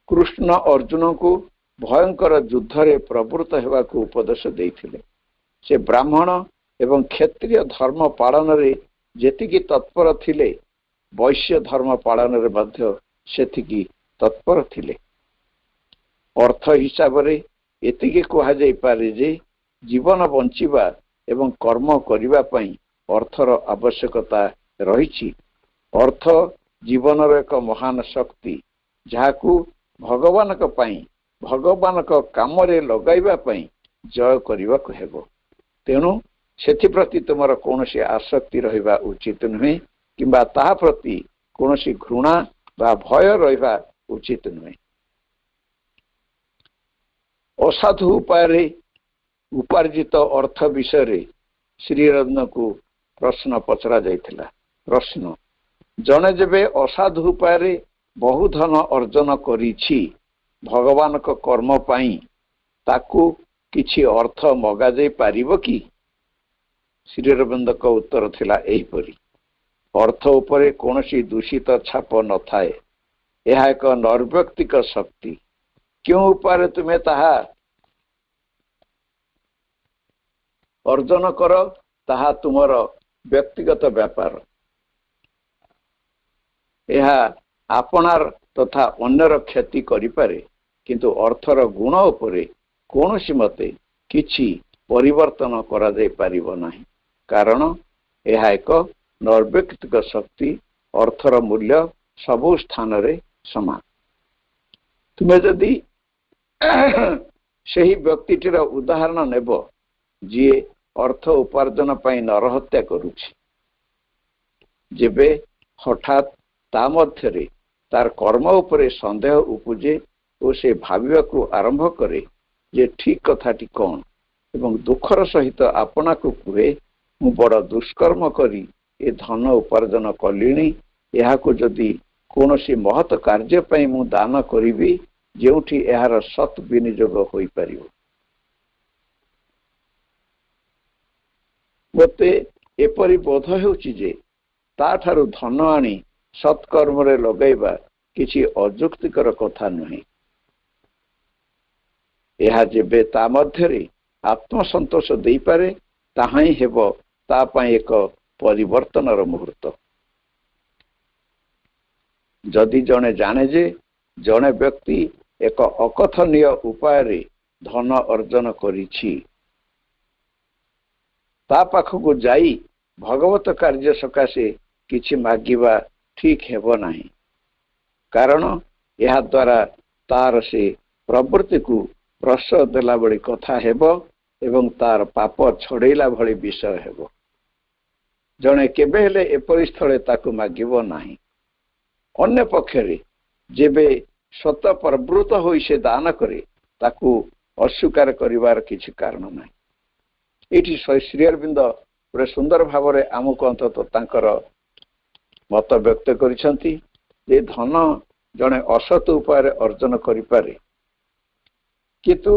କୃଷ୍ଣ ଅର୍ଜୁନଙ୍କୁ ଭୟଙ୍କର ଯୁଦ୍ଧରେ ପ୍ରବୃତ୍ତ ହେବାକୁ ଉପଦେଶ ଦେଇଥିଲେ। ସେ ବ୍ରାହ୍ମଣ ଏବଂ କ୍ଷତ୍ରିୟ ଧର୍ମ ପାଳନରେ ଯେତିକି ତତ୍ପର ଥିଲେ, ବୈଶ୍ୟ ଧର୍ମ ପାଳନରେ ମଧ୍ୟ ସେତିକି ତତ୍ପର ଥିଲେ। ଅର୍ଥ ହିସାବରେ ଏତିକି କୁହାଯାଇପାରେ ଯେ ଜୀବନ ବଞ୍ଚିବା ଏବଂ କର୍ମ କରିବା ପାଇଁ ଅର୍ଥର ଆବଶ୍ୟକତା ରହିଛି। ଅର୍ଥ ଜୀବନର ଏକ ମହାନ ଶକ୍ତି, ଯାହାକୁ ଭଗବାନଙ୍କ ପାଇଁ, ଭଗବାନଙ୍କ କାମରେ ଲଗାଇବା ପାଇଁ ଜୟ କରିବାକୁ ହେବ। ତେଣୁ ସେଥିପ୍ରତି ତୁମର କୌଣସି ଆସକ୍ତି ରହିବା ଉଚିତ ନୁହେଁ କିମ୍ବା ତାହା ପ୍ରତି କୌଣସି ଘୃଣା ବା ଭୟ ରହିବା ଉଚିତ ନୁହେଁ। ଅସାଧୁ ଉପାୟରେ ଉପାର୍ଜିତ ଅର୍ଥ ବିଷୟରେ ଶ୍ରୀଅରବିନ୍ଦଙ୍କୁ ପ୍ରଶ୍ନ ପଚରା ଯାଇଥିଲା। ପ୍ରଶ୍ନ: ଜଣେ ଯେବେ ଅସାଧୁ ଉପାୟରେ ବହୁ ଧନ ଅର୍ଜନ କରିଛି, ଭଗବାନଙ୍କ କର୍ମ ପାଇଁ ତାକୁ କିଛି ଅର୍ଥ ମଗାଯାଇ ପାରିବ କି? ଶ୍ରୀଅରବିନ୍ଦଙ୍କ ଉତ୍ତର ଥିଲା ଏହିପରି: ଅର୍ଥ ଉପରେ କୌଣସି ଦୂଷିତ ଛାପ ନଥାଏ। ଏହା ଏକ ନୈର୍ବୈକ୍ତିକ ଶକ୍ତି। କେଉଁ ଉପାୟରେ ତୁମେ ତାହା ଅର୍ଜନ କର, ତାହା ତୁମର ବ୍ୟକ୍ତିଗତ ବ୍ୟାପାର। ଏହା ଆପଣାର ତଥା ଅନ୍ୟର କ୍ଷତି କରିପାରେ, କିନ୍ତୁ ଅର୍ଥର ଗୁଣ ଉପରେ କୌଣସି ମତେ କିଛି ପରିବର୍ତ୍ତନ କରାଯାଇପାରିବ ନାହିଁ, କାରଣ ଏହା ଏକ ନୈର୍ବୈକ୍ତିକ ଶକ୍ତି। ଅର୍ଥର ମୂଲ୍ୟ ସବୁ ସ୍ଥାନରେ ସମାନ। ତୁମେ ଯଦି ସେହି ବ୍ୟକ୍ତିଟିର ଉଦାହରଣ ନେବ ଯିଏ ଅର୍ଥ ଉପାର୍ଜନ ପାଇଁ ନରହତ୍ୟା କରୁଛି, ଯେବେ ହଠାତ୍ ତା ମଧ୍ୟରେ ତାର କର୍ମ ଉପରେ ସନ୍ଦେହ ଉପୁଜେ ଓ ସେ ଭାବିବାକୁ ଆରମ୍ଭ କରେ ଯେ ଠିକ୍ କଥାଟି କ'ଣ, ଏବଂ ଦୁଃଖର ସହିତ ଆପଣାକୁ କୁହେ, ମୁଁ ବଡ଼ ଦୁଷ୍କର୍ମ କରି ଏ ଧନ ଉପାର୍ଜନ କଲିଣି, ଏହାକୁ ଯଦି କୌଣସି ମହତ୍ କାର୍ଯ୍ୟ ପାଇଁ ମୁଁ ଦାନ କରିବି, ଯେଉଁଠି ଏହାର ସତ୍ ବିନିଯୋଗ ହୋଇପାରିବ। ମୋତେ ଏପରି ବୋଧ ହେଉଛି ଯେ ତାଠାରୁ ଧନ ଆଣି ସତ୍କର୍ମରେ ଲଗାଇବା କିଛି ଅଯୁକ୍ତିକର କଥା ନୁହେଁ। ଏହା ଯେବେ ତା ମଧ୍ୟରେ ଆତ୍ମସନ୍ତୋଷ ଦେଇପାରେ, ତାହା ହିଁ ହେବ ତା ପାଇଁ ଏକ ପରିବର୍ତ୍ତନର ମୁହୂର୍ତ୍ତ। ଯଦି ଜଣେ ଜାଣେ ଯେ ଜଣେ ବ୍ୟକ୍ତି ଏକ ଅକଥନୀୟ ଉପାୟରେ ଧନ ଅର୍ଜନ କରିଛି, ତା ପାଖକୁ ଯାଇ ଭଗବତ କାର୍ଯ୍ୟ ସକାଶେ କିଛି ମାଗିବା ଠିକ୍ ହେବ ନାହିଁ, କାରଣ ଏହା ଦ୍ୱାରା ତାର ସେ ପ୍ରବୃତ୍ତିକୁ ପ୍ରଶ୍ରୟ ଦେଲା ଭଳି କଥା ହେବ ଏବଂ ତାର ପାପ ଛଡ଼େଇଲା ଭଳି ବିଷୟ ହେବ। ଜଣେ କେବେ ହେଲେ ଏପରି ସ୍ଥଳେ ତାକୁ ମାଗିବ ନାହିଁ। ଅନ୍ୟ ପକ୍ଷରେ ଯେବେ ସତ ପ୍ରବୃତ୍ତ ହୋଇ ସେ ଦାନ କରେ, ତାକୁ ଅସ୍ୱୀକାର କରିବାର କିଛି କାରଣ ନାହିଁ। ଏଠି ଶ୍ରୀଅରବିନ୍ଦ ଗୋଟେ ସୁନ୍ଦର ଭାବରେ ଆମକୁ ଅନ୍ତତଃ ତାଙ୍କର ମତ ବ୍ୟକ୍ତ କରିଛନ୍ତି ଯେ ଧନ ଜଣେ ଅସତ ଉପାୟରେ ଅର୍ଜନ କରିପାରେ, କିନ୍ତୁ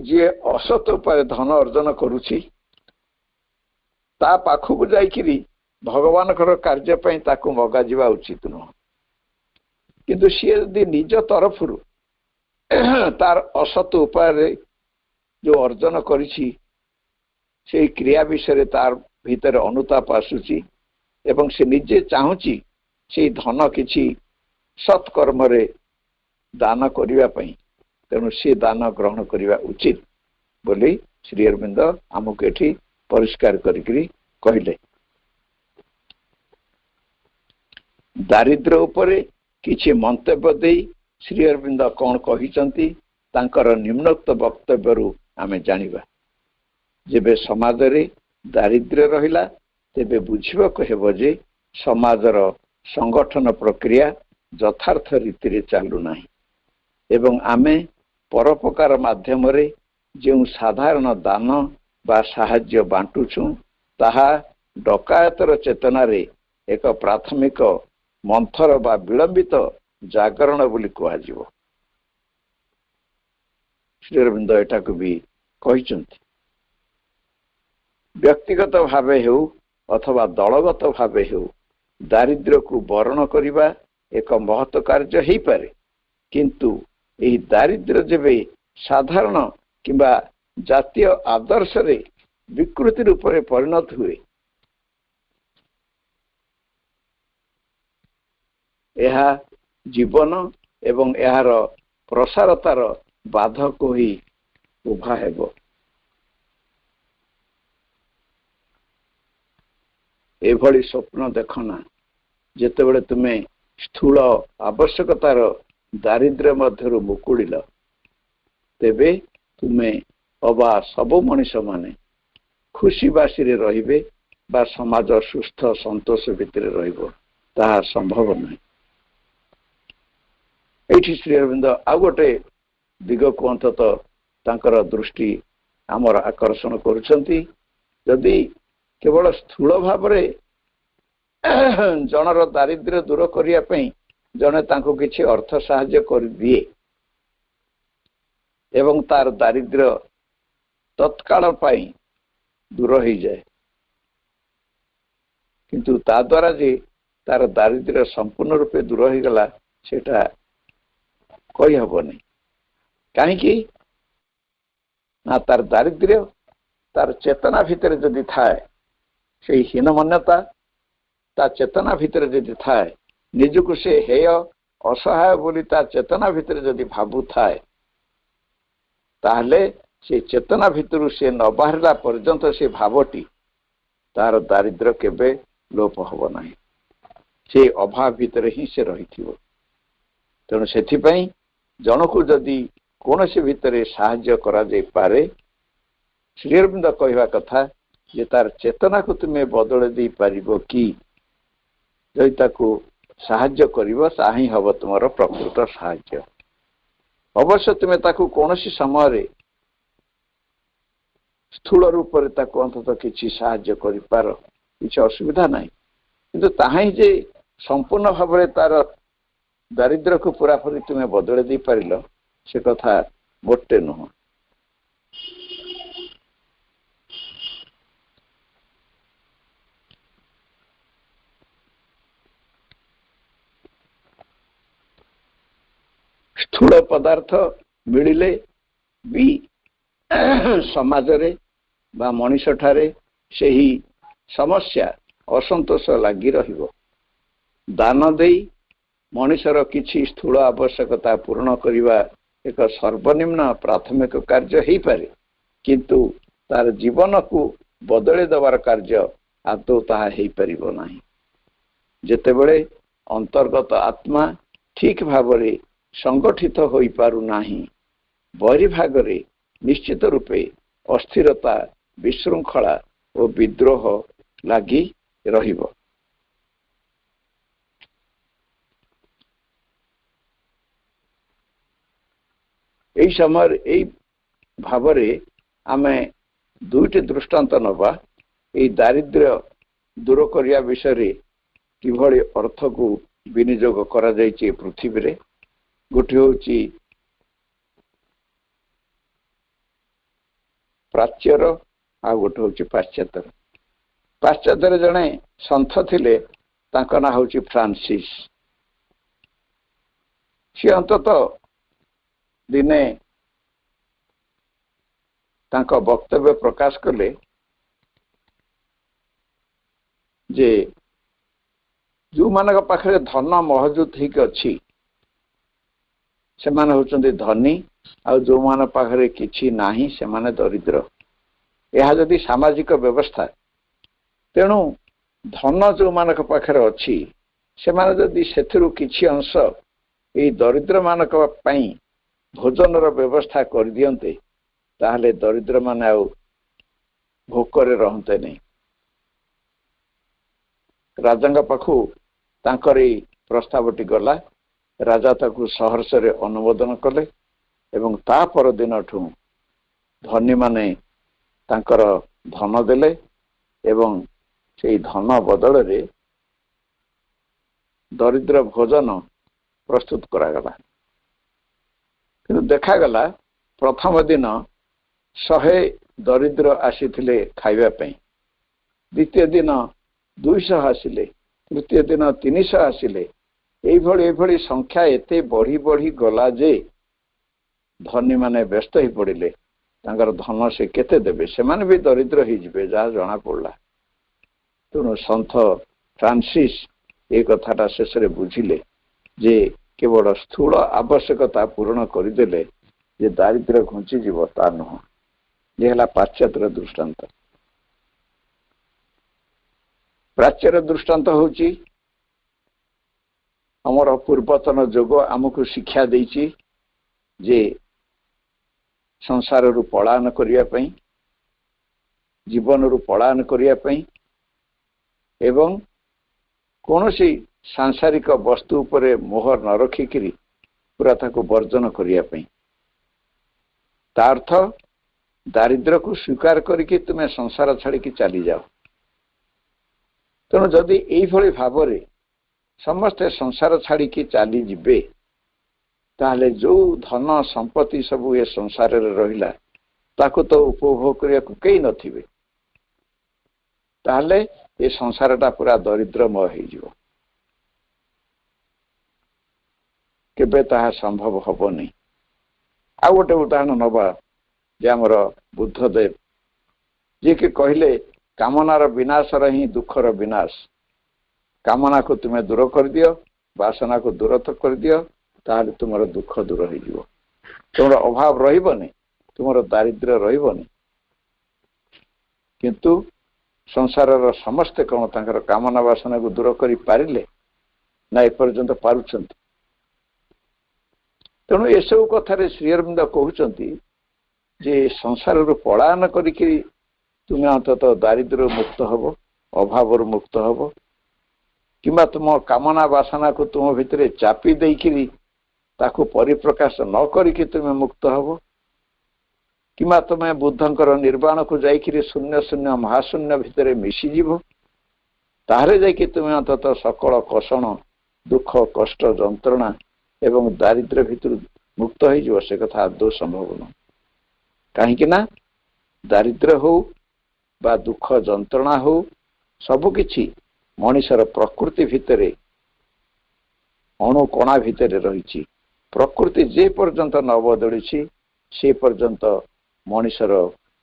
ଯିଏ ଅସତ ଉପାୟରେ ଧନ ଅର୍ଜନ କରୁଛି, ତା ପାଖକୁ ଯାଇକିରି ଭଗବାନଙ୍କର କାର୍ଯ୍ୟ ପାଇଁ ତାକୁ ମଗାଯିବା ଉଚିତ ନୁହଁ। କିନ୍ତୁ ସିଏ ଯଦି ନିଜ ତରଫରୁ ତାର ଅସତ ଉପାୟରେ ଯେଉଁ ଅର୍ଜନ କରିଛି, ସେଇ କ୍ରିୟା ବିଷୟରେ ତାର ଭିତରେ ଅନୁତାପ ଆସୁଛି ଏବଂ ସେ ନିଜେ ଚାହୁଁଛି ସେଇ ଧନ କିଛି ସତ୍କର୍ମରେ ଦାନ କରିବା ପାଇଁ, ତେଣୁ ସେ ଦାନ ଗ୍ରହଣ କରିବା ଉଚିତ ବୋଲି ଶ୍ରୀଅରବିନ୍ଦ ଆମକୁ ଏଠି ପରିଷ୍କାର କରିକିରି କହିଲେ। ଦାରିଦ୍ର୍ୟ ଉପରେ କିଛି ମନ୍ତବ୍ୟ ଦେଇ ଶ୍ରୀଅରବିନ୍ଦ କ'ଣ କହିଛନ୍ତି, ତାଙ୍କର ନିମ୍ନୋକ୍ତ ବକ୍ତବ୍ୟରୁ ଆମେ ଜାଣିବା। ଯେବେ ସମାଜରେ ଦାରିଦ୍ର୍ୟ ରହିଲା, ତେବେ ବୁଝିବାକୁ ହେବ ଯେ ସମାଜର ସଂଗଠନ ପ୍ରକ୍ରିୟା ଯଥାର୍ଥ ରୀତିରେ ଚାଲୁନାହିଁ ଏବଂ ଆମେ ପରୋପକାର ମାଧ୍ୟମରେ ଯେଉଁ ସାଧାରଣ ଦାନ ବା ସାହାଯ୍ୟ ବାଣ୍ଟୁଛୁ, ତାହା ଡକାୟତର ଚେତନାରେ ଏକ ପ୍ରାଥମିକ ମନ୍ଥର ବା ବିଳମ୍ବିତ ଜାଗରଣ ବୋଲି କୁହାଯିବ। ଶ୍ରୀ ଅରବିନ୍ଦ ଏଟାକୁ ବି କହିଛନ୍ତି। ବ୍ୟକ୍ତିଗତ ଭାବେ ହେଉ ଅଥବା ଦଳଗତ ଭାବେ ହେଉ ଦାରିଦ୍ର୍ୟକୁ ବରଣ କରିବା ଏକ ମହତ କାର୍ଯ୍ୟ ହେଇପାରେ, କିନ୍ତୁ ଏହି ଦାରିଦ୍ର୍ୟ ଯେବେ ସାଧାରଣ କିମ୍ବା ଜାତୀୟ ଆଦର୍ଶରେ ବିକୃତି ରୂପରେ ପରିଣତ ହୁଏ, ଏହା ଜୀବନ ଏବଂ ଏହାର ପ୍ରସାରତାର ବାଧକ ହୋଇ ଉଭା ହେବ। ଏଭଳି ସ୍ୱପ୍ନ ଦେଖନା, ଯେତେବେଳେ ତୁମେ ସ୍ଥୂଳ ଆବଶ୍ୟକତାର ଦାରିଦ୍ର୍ୟ ମଧ୍ୟରୁ ମୁକୁଳିଲ, ତେବେ ତୁମେ ଅବା ସବୁ ମଣିଷମାନେ ଖୁସି ବାସିରେ ରହିବେ ବା ସମାଜ ସୁସ୍ଥ ସନ୍ତୋଷ ଭିତରେ ରହିବ, ତାହା ସମ୍ଭବ ନୁହେଁ। ଏଇଠି ଶ୍ରୀ ଅରବିନ୍ଦ ଆଉ ଗୋଟେ ଦିଗକୁ ଅନ୍ତତଃ ତାଙ୍କର ଦୃଷ୍ଟି ଆମର ଆକର୍ଷଣ କରୁଛନ୍ତି। ଯଦି କେବଳ ସ୍ଥୂଳ ଭାବରେ ଜଣର ଦାରିଦ୍ର୍ୟ ଦୂର କରିବା ପାଇଁ ଜଣେ ତାଙ୍କୁ କିଛି ଅର୍ଥ ସାହାଯ୍ୟ କରିଦିଏ ଏବଂ ତାର ଦାରିଦ୍ର୍ୟ ତତ୍କାଳ ପାଇଁ ଦୂର ହେଇଯାଏ, କିନ୍ତୁ ତା ଦ୍ୱାରା ଯେ ତାର ଦାରିଦ୍ର୍ୟ ସମ୍ପୂର୍ଣ୍ଣ ରୂପେ ଦୂର ହେଇଗଲା ସେଟା କହିହବନି। କାହିଁକି ନା ତାର ଦାରିଦ୍ର୍ୟ ତାର ଚେତନା ଭିତରେ ଯଦି ଥାଏ, ସେଇ ହୀନମନ୍ୟତା ତା ଚେତନା ଭିତରେ ଯଦି ଥାଏ, ନିଜକୁ ସେ ହେୟ ଅସହାୟ ବୋଲି ତା ଚେତନା ଭିତରେ ଯଦି ଭାବୁଥାଏ, ତାହେଲେ ସେ ଚେତନା ଭିତରୁ ସେ ନ ବାହାରିଲା ପର୍ଯ୍ୟନ୍ତ ସେ ଭାବଟି ତାର ଦାରିଦ୍ର୍ୟ କେବେ ଲୋପ ହବ ନାହିଁ। ସେ ଅଭାବ ଭିତରେ ହିଁ ସେ ରହିଥିବ। ତେଣୁ ସେଥିପାଇଁ ଜଣକୁ ଯଦି କୌଣସି ଭିତରେ ସାହାଯ୍ୟ କରାଯାଇପାରେ, ଶ୍ରୀ ଅରବିନ୍ଦ କହିବା କଥା ଯେ ତାର ଚେତନାକୁ ତୁମେ ବଦଳାଇ ଦେଇପାରିବ କି? ଯଦି ତାକୁ ସାହାଯ୍ୟ କରିବ, ତାହା ହିଁ ହବ ତୁମର ପ୍ରକୃତ ସାହାଯ୍ୟ। ଅବଶ୍ୟ ତୁମେ ତାକୁ କୌଣସି ସମୟରେ ସ୍ଥୂଳ ରୂପରେ ତାକୁ ଅନ୍ତତଃ କିଛି ସାହାଯ୍ୟ କରିପାର, କିଛି ଅସୁବିଧା ନାହିଁ, କିନ୍ତୁ ତାହା ହିଁ ଯେ ସମ୍ପୂର୍ଣ୍ଣ ଭାବରେ ତାର ଦାରିଦ୍ର୍ୟକୁ ପୁରାପୁରି ତୁମେ ବଦଳାଇ ଦେଇପାରିଲ, ସେ କଥା ମୋଟେ ନୁହଁ। ସ୍ଥୂଳ ପଦାର୍ଥ ମିଳିଲେ ବି ସମାଜରେ ବା ମଣିଷଠାରେ ସେହି ସମସ୍ୟା ଅସନ୍ତୋଷ ଲାଗି ରହିବ। ଦାନ ଦେଇ ମଣିଷର କିଛି ସ୍ଥୂଳ ଆବଶ୍ୟକତା ପୂରଣ କରିବା ଏକ ସର୍ବନିମ୍ନ ପ୍ରାଥମିକ କାର୍ଯ୍ୟ ହେଇପାରେ, କିନ୍ତୁ ତାର ଜୀବନକୁ ବଦଳାଇ ଦେବାର କାର୍ଯ୍ୟ ଆଦୌ ତାହା ହେଇପାରିବ ନାହିଁ। ଯେତେବେଳେ ଅନ୍ତର୍ଗତ ଆତ୍ମା ଠିକ ଭାବରେ ସଂଗଠିତ ହୋଇପାରୁନାହିଁ, ବହିର୍ଭାଗରେ ନିଶ୍ଚିତ ରୂପେ ଅସ୍ଥିରତା, ବିଶୃଙ୍ଖଳା ଓ ବିଦ୍ରୋହ ଲାଗି ରହିବ। এই ସମୟରେ এই ଭାବରେ ଆମେ ଦୁଇଟି ଦୃଷ୍ଟାନ୍ତ ନେବା। এই ଦାରିଦ୍ର୍ୟ ଦୂର କରିବା ବିଷୟରେ କିଭଳି ଅର୍ଥକୁ ବିନିଯୋଗ କରାଯାଇଛି ପୃଥିବୀରେ। ଗୋଟିଏ ହେଉଛି ପ୍ରାଚ୍ୟର, ଆଉ ଗୋଟେ ହେଉଛି ପାଶ୍ଚାତ୍ୟର। ପାଶ୍ଚାତ୍ୟରେ ଜଣେ ସନ୍ଥ ଥିଲେ, ତାଙ୍କ ନାଁ ହେଉଛି ଫ୍ରାନ୍ସିସ୍। ସିଏ ଅନ୍ତତଃ ଦିନେ ତାଙ୍କ ବକ୍ତବ୍ୟ ପ୍ରକାଶ କଲେ ଯେ ଯେଉଁମାନଙ୍କ ପାଖରେ ଧନ ମହଜୁଦ ହେଇକି ଅଛି ସେମାନେ ହେଉଛନ୍ତି ଧନୀ, ଆଉ ଯେଉଁମାନଙ୍କ ପାଖରେ କିଛି ନାହିଁ ସେମାନେ ଦରିଦ୍ର। ଏହା ଯଦି ସାମାଜିକ ବ୍ୟବସ୍ଥା, ତେଣୁ ଧନ ଯେଉଁମାନଙ୍କ ପାଖରେ ଅଛି ସେମାନେ ଯଦି ସେଥିରୁ କିଛି ଅଂଶ ଏଇ ଦରିଦ୍ରମାନଙ୍କ ପାଇଁ ଭୋଜନର ବ୍ୟବସ୍ଥା କରିଦିଅନ୍ତେ, ତାହେଲେ ଦରିଦ୍ରମାନେ ଆଉ ଭୋକରେ ରହନ୍ତେ ନାହିଁ। ରାଜାଙ୍କ ପାଖକୁ ତାଙ୍କର ଏଇ ପ୍ରସ୍ତାବଟି ଗଲା। ରାଜା ତାକୁ ସହର୍ଷରେ ଅନୁମୋଦନ କଲେ ଏବଂ ତା ପରଦିନଠୁ ଧନୀମାନେ ତାଙ୍କର ଧନ ଦେଲେ ଏବଂ ସେଇ ଧନ ବଦଳରେ ଦରିଦ୍ର ଭୋଜନ ପ୍ରସ୍ତୁତ କରାଗଲା। କିନ୍ତୁ ଦେଖାଗଲା ପ୍ରଥମ ଦିନ 100 ଦରିଦ୍ର ଆସିଥିଲେ ଖାଇବା ପାଇଁ, ଦ୍ୱିତୀୟ ଦିନ 200 ଆସିଲେ, ତୃତୀୟ ଦିନ 300 ଆସିଲେ। ଏଇଭଳି ସଂଖ୍ୟା ଏତେ ବଢି ବଢି ଗଲା ଯେ ଧନୀମାନେ ବ୍ୟସ୍ତ ହେଇ ପଡ଼ିଲେ। ତାଙ୍କର ଧନ ସେ କେତେ ଦେବେ, ସେମାନେ ବି ଦରିଦ୍ର ହେଇଯିବେ ଯାହା ଜଣା ପଡ଼ିଲା। ତେଣୁ ସନ୍ଥ ଫ୍ରାନ୍ସିସ୍ ଏ କଥାଟା ଶେଷରେ ବୁଝିଲେ ଯେ କେବଳ ସ୍ଥୂଳ ଆବଶ୍ୟକତା ପୂରଣ କରିଦେଲେ ଯେ ଦାରିଦ୍ର୍ୟ ଘୁଞ୍ଚିଯିବ ତା ନୁହଁ। ଇଏ ହେଲା ପାଶ୍ଚାତ୍ୟର ଦୃଷ୍ଟାନ୍ତ। ପ୍ରାଚ୍ୟର ଦୃଷ୍ଟାନ୍ତ ହେଉଛି ଆମର ପୂର୍ବତନ ଯୋଗ ଆମକୁ ଶିକ୍ଷା ଦେଇଛି ଯେ ସଂସାରରୁ ପଳାୟନ କରିବା ପାଇଁ, ଜୀବନରୁ ପଳାୟନ କରିବା ପାଇଁ ଏବଂ କୌଣସି ସାଂସାରିକ ବସ୍ତୁ ଉପରେ ମୋହର ନ ରଖିକିରି ପୁରା ତାକୁ ବର୍ଜନ କରିବା ପାଇଁ। ତା ଅର୍ଥ ଦାରିଦ୍ର୍ୟକୁ ସ୍ୱୀକାର କରିକି ତୁମେ ସଂସାର ଛାଡ଼ିକି ଚାଲିଯାଅ। ତେଣୁ ଯଦି ଏଇଭଳି ଭାବରେ ସମସ୍ତେ ସଂସାର ଛାଡ଼ିକି ଚାଲିଯିବେ, ତାହେଲେ ଯୋଉ ଧନ ସମ୍ପତ୍ତି ସବୁ ଏ ସଂସାରରେ ରହିଲା ତାକୁ ତ ଉପଭୋଗ କରିବାକୁ କେହି ନଥିବେ। ତାହେଲେ ଏ ସଂସାରଟା ପୁରା ଦରିଦ୍ରମୟ ହେଇଯିବ। କେବେ ତାହା ସମ୍ଭବ ହବନି। ଆଉ ଗୋଟେ ଉଦାହରଣ ନେବା ଯେ ଆମର ବୁଦ୍ଧଦେବ, ଯିଏକି କହିଲେ କାମନାର ବିନାଶର ହିଁ ଦୁଃଖର ବିନାଶ। କାମନାକୁ ତୁମେ ଦୂର କରିଦିଅ, ବାସନାକୁ ଦୂର କରିଦିଅ, ତାହେଲେ ତୁମର ଦୁଃଖ ଦୂର ହେଇଯିବ। ତୁମର ଅଭାବ ରହିବନି, ତୁମର ଦାରିଦ୍ର୍ୟ ରହିବନି। କିନ୍ତୁ ସଂସାରର ସମସ୍ତେ କ'ଣ ତାଙ୍କର କାମନା ବାସନାକୁ ଦୂର କରିପାରିଲେ ନା ଏପର୍ଯ୍ୟନ୍ତ ପାରୁଛନ୍ତି? ତେଣୁ ଏସବୁ କଥାରେ ଶ୍ରୀ ଅରବିନ୍ଦ କହୁଛନ୍ତି ଯେ ସଂସାରରୁ ପଳାୟନ କରିକି ତୁମେ ଅନ୍ତତଃ ଦାରିଦ୍ର୍ୟରୁ ମୁକ୍ତ ହବ, ଅଭାବରୁ ମୁକ୍ତ ହବ, କିମ୍ବା ତୁମ କାମନା ବାସନାକୁ ତୁମ ଭିତରେ ଚାପି ଦେଇକିରି ତାକୁ ପରିପ୍ରକାଶ ନ କରିକି ତୁମେ ମୁକ୍ତ ହବ, କିମ୍ବା ତୁମେ ବୁଦ୍ଧଙ୍କର ନିର୍ବାଣକୁ ଯାଇକିରି ଶୂନ୍ୟ ଶୂନ୍ୟ ମହାଶୂନ୍ୟ ଭିତରେ ମିଶିଯିବ, ତାହେଲେ ଯାଇକି ତୁମେ ଅନ୍ତତଃ ସକଳ କଷଣ, ଦୁଃଖ, କଷ୍ଟ, ଯନ୍ତ୍ରଣା ଏବଂ ଦାରିଦ୍ର୍ୟ ଭିତରୁ ମୁକ୍ତ ହେଇଯିବ। ସେ କଥା ଆଦୌ ସମ୍ଭବ ନୁହେଁ। କାହିଁକି ନା ଦାରିଦ୍ର୍ୟ ହଉ ବା ଦୁଃଖ ଯନ୍ତ୍ରଣା ହଉ, ସବୁକିଛି ମଣିଷର ପ୍ରକୃତି ଭିତରେ, ଅଣୁକଣା ଭିତରେ ରହିଛି। ପ୍ରକୃତି ଯେ ପର୍ଯ୍ୟନ୍ତ ନ ବଦଳିଛି ସେ ପର୍ଯ୍ୟନ୍ତ ମଣିଷର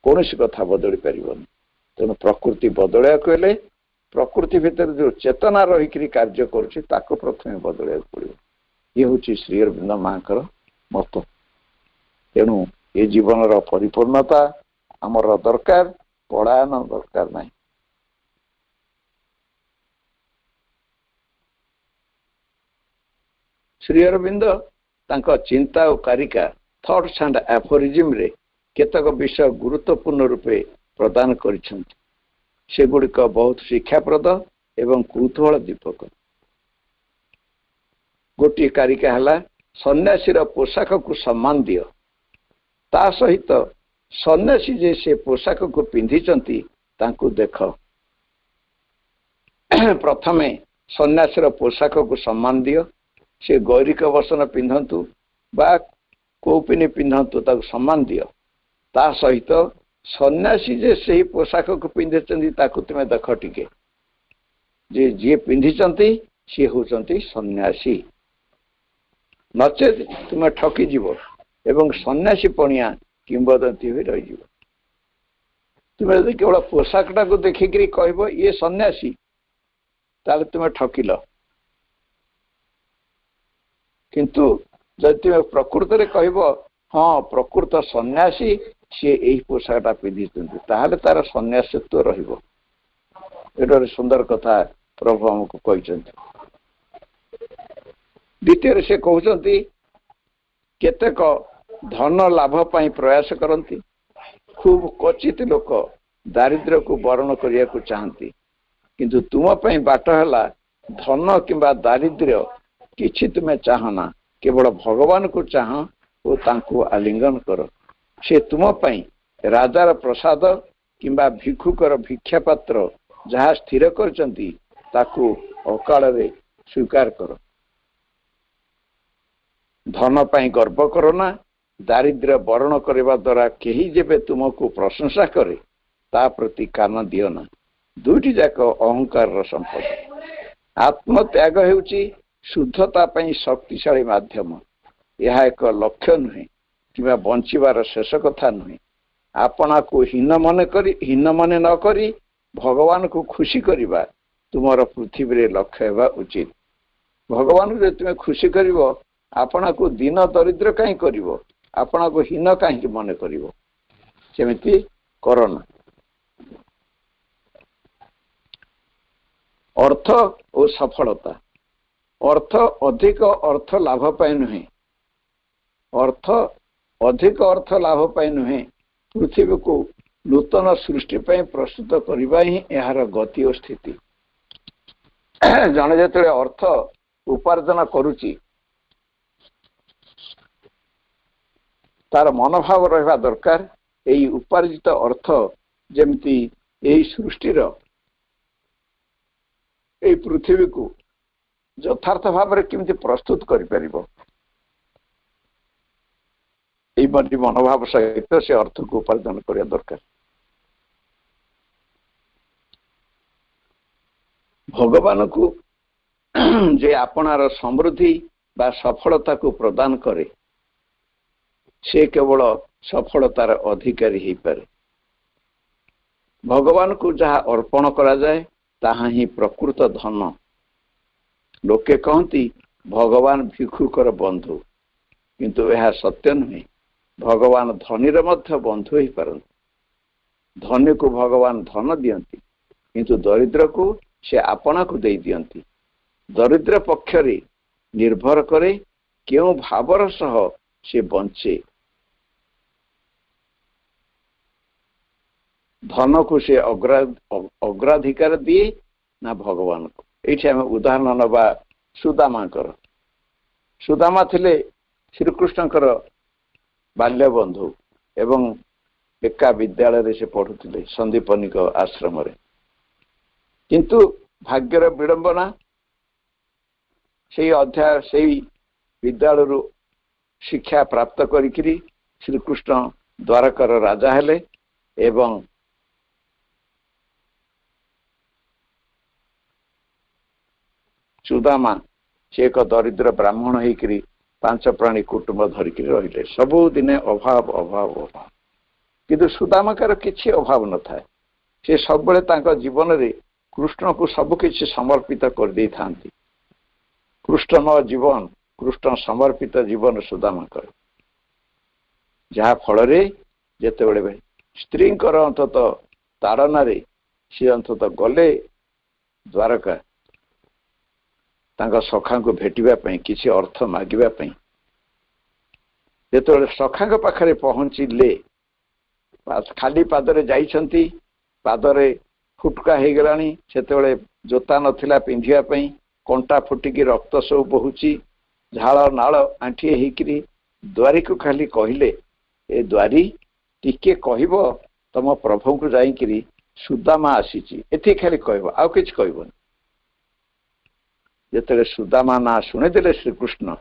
କୌଣସି କଥା ବଦଳି ପାରିବନି। ତେଣୁ ପ୍ରକୃତି ବଦଳାଇବାକୁ ହେଲେ ପ୍ରକୃତି ଭିତରେ ଯେଉଁ ଚେତନା ରହିକିରି କାର୍ଯ୍ୟ କରୁଛି ତାକୁ ପ୍ରଥମେ ବଦଳାଇବାକୁ ପଡ଼ିବ। ଇଏ ହେଉଛି ଶ୍ରୀ ଅରବିନ୍ଦ ମାଙ୍କର ମତ। ତେଣୁ ଏ ଜୀବନର ପରିପୂର୍ଣ୍ଣତା ଆମର ଦରକାର, ପଳାୟନ ଦରକାର ନାହିଁ। ଶ୍ରୀ ଅରବିନ୍ଦ ତାଙ୍କ ଚିନ୍ତା ଓ କାରିକା ଥଟ୍ସ ଆଣ୍ଡ ଆଫୋରିଜିମ୍ରେ କେତେକ ବିଷୟ ଗୁରୁତ୍ୱପୂର୍ଣ୍ଣ ରୂପେ ପ୍ରଦାନ କରିଛନ୍ତି। ସେଗୁଡ଼ିକ ବହୁତ ଶିକ୍ଷାପ୍ରଦ ଏବଂ କୌତୂହଳ ଦୀପକ। ଗୋଟିଏ କାରିକା ହେଲା ସନ୍ନ୍ୟାସୀର ପୋଷାକକୁ ସମ୍ମାନ ଦିଅ, ତା ସହିତ ସନ୍ନ୍ୟାସୀ ଯେ ସେ ପୋଷାକକୁ ପିନ୍ଧିଛନ୍ତି ତାଙ୍କୁ ଦେଖ। ପ୍ରଥମେ ସନ୍ନ୍ୟାସୀର ପୋଷାକକୁ ସମ୍ମାନ ଦିଅ। ସେ ଗୈରିକ ବସନ ପିନ୍ଧନ୍ତୁ ବା କୌପିନି ପିନ୍ଧନ୍ତୁ, ତାକୁ ସମ୍ମାନ ଦିଅ। ତା ସହିତ ସନ୍ନ୍ୟାସୀ ଯେ ସେହି ପୋଷାକକୁ ପିନ୍ଧିଛନ୍ତି ତାକୁ ତୁମେ ଦେଖ ଟିକେ, ଯେ ଯିଏ ପିନ୍ଧିଛନ୍ତି ସିଏ ହେଉଛନ୍ତି ସନ୍ନ୍ୟାସୀ। ନଚେତ୍ ତୁମେ ଠକିଯିବ ଏବଂ ସନ୍ନ୍ୟାସୀ ପଣିଆ କିମ୍ବଦନ୍ତୀ ହୋଇ ରହିଯିବ। ତୁମେ ଯଦି କେବଳ ପୋଷାକଟାକୁ ଦେଖିକିରି କହିବ ଇଏ ସନ୍ନ୍ୟାସୀ, ତାହେଲେ ତୁମେ ଠକିଲ। କିନ୍ତୁ ଯଦି ତୁମେ ପ୍ରକୃତରେ କହିବ ହଁ ପ୍ରକୃତ ସନ୍ନ୍ୟାସୀ ସିଏ ଏହି ପୋଷାକଟା ପିନ୍ଧିଛନ୍ତି, ତାହେଲେ ତାର ସନ୍ନ୍ୟାସୀତ୍ୱ ରହିବ। ଏଇଟା ଗୋଟେ ସୁନ୍ଦର କଥା ପ୍ରଭୁ ଆମକୁ କହିଛନ୍ତି। ଦ୍ୱିତୀୟରେ ସେ କହୁଛନ୍ତି କେତେକ ଧନ ଲାଭ ପାଇଁ ପ୍ରୟାସ କରନ୍ତି, ଖୁବ୍ କ୍ୱଚିତ ଲୋକ ଦାରିଦ୍ର୍ୟକୁ ବରଣ କରିବାକୁ ଚାହାନ୍ତି। କିନ୍ତୁ ତୁମ ପାଇଁ ବାଟ ହେଲା ଧନ କିମ୍ବା ଦାରିଦ୍ର୍ୟ କିଛି ତୁମେ ଚାହଁନା, କେବଳ ଭଗବାନଙ୍କୁ ଚାହଁ ଓ ତାଙ୍କୁ ଆଲିଙ୍ଗନ କର। ସେ ତୁମ ପାଇଁ ରାଜାର ପ୍ରସାଦ किंबा भिक्षुकर भिक्षा पात्र जहाँ स्थिर करचंती ताकू अकाल रे स्वीकार कर। धन पाई गर्व करो ना, दारिद्र्य बरण करने द्वारा केही जेबे तुमको प्रशंसा करे ता प्रति कान दियो ना। दुईटी जाक अहंकार संपद। आत्मत्याग हेउची शुद्धता पाई शक्तिशाली माध्यम। यह एक लक्ष्य नुहे कि बंचीबार शेष कथा नुहे। आपना को हीन मन न करी भगवान को खुशी करिबा तुमर पृथ्वी रे लक्ष्य हेबा उचित। भगवान को तुम खुशी करिवो आपना को दीन दरिद्र कहीं करिवो, आपना को हीन कहीं मन करिवो, सेमिति करना। अर्थ और सफलता। अर्थ अधिक अर्थ लाभ पाए नुहे, अर्थ अधिक अर्थ लाभ पाए नुहे, पृथ्वी को नूतन सृष्टि पाए प्रस्तुत करबा ही यार गति और स्थिति। जने जेतले अर्थ उपार्जन करुची तार मनोभाव रहा दरकार यही उपार्जित अर्थ जेमती यही सृष्टिर यही पृथ्वी को यथार्थ भाव में केमती प्रस्तुत कर परिबो, एई मनोभाव सहित से अर्थ को उपार्जन करिया दरकार। भगवान को जे आपनार समृद्धि बा सफलता को प्रदान करे से केवल सफलतार अधिकारी ही पारे। भगवान को जहाँ अर्पण करा जाए ताहा ही प्रकृत धन। लोके कहती भगवान भिक्षुकर बंधु, किंतु यह सत्य नुहे। भगवान धनीर मध्य बंधु ही पारंती। धनी को भगवान धन दियंती किंतु दरिद्र को से आपना को दे दियंती। दरिद्र पक्षरे निर्भर करे क्यों भावर सह से बंचे। धन को से अग्राधिकार दिए ना भगवान को। ये आम उदाहरण नवा सुदामा। सुदामा थिले श्रीकृष्णकर बाल्य बंधु एवं एका विद्यालय से पढ़ुते संदीपनिक आश्रम रे। किंतु भाग्यर विडंबना से अध्याय से विद्यालय शिक्षा प्राप्त करी श्रीकृष्ण द्वारकार राजा हेले एवं सुदामा से एक दरिद्र ब्राह्मण होकर 5 प्राणी कुटुंब धरिक रहिले। सबु दिने अभाव अभाव अभाव, किंतु सुदामाकार किसी अभाव न था। से सब बेले तांका जीवन रे कृष्ण को सबकिछि समर्पित कर दे थांती। कृष्णमय जीवन, कृष्ण समर्पित जीवन सुदामाकर, जहा फल रे जेतेबेले स्त्री अंतत ताड़ना रे सी अंतत गले द्वारका तांका सखा को भेटिबा पई किसी अर्थ मागिबा पई। जेतेबेले सखा पाखरे पहुंचिले खाली पादरे जाइछंती, पादरे फुटका हो गलानी, सेतेबेले जोता नथिला पिंधिया पई, कंटा फुटिकी रक्त सब बहुची, झाड़ नाल आंठिए हेकरी द्वारी को खाली कहले ए द्वारी टिके कहबो तम प्रभु को जाइकरी सुदामा आसीची, एथि खाली कहबो आ किछ कहबोनी। जेतेबेले सुदामा ना शुणिदेले श्रीकृष्ण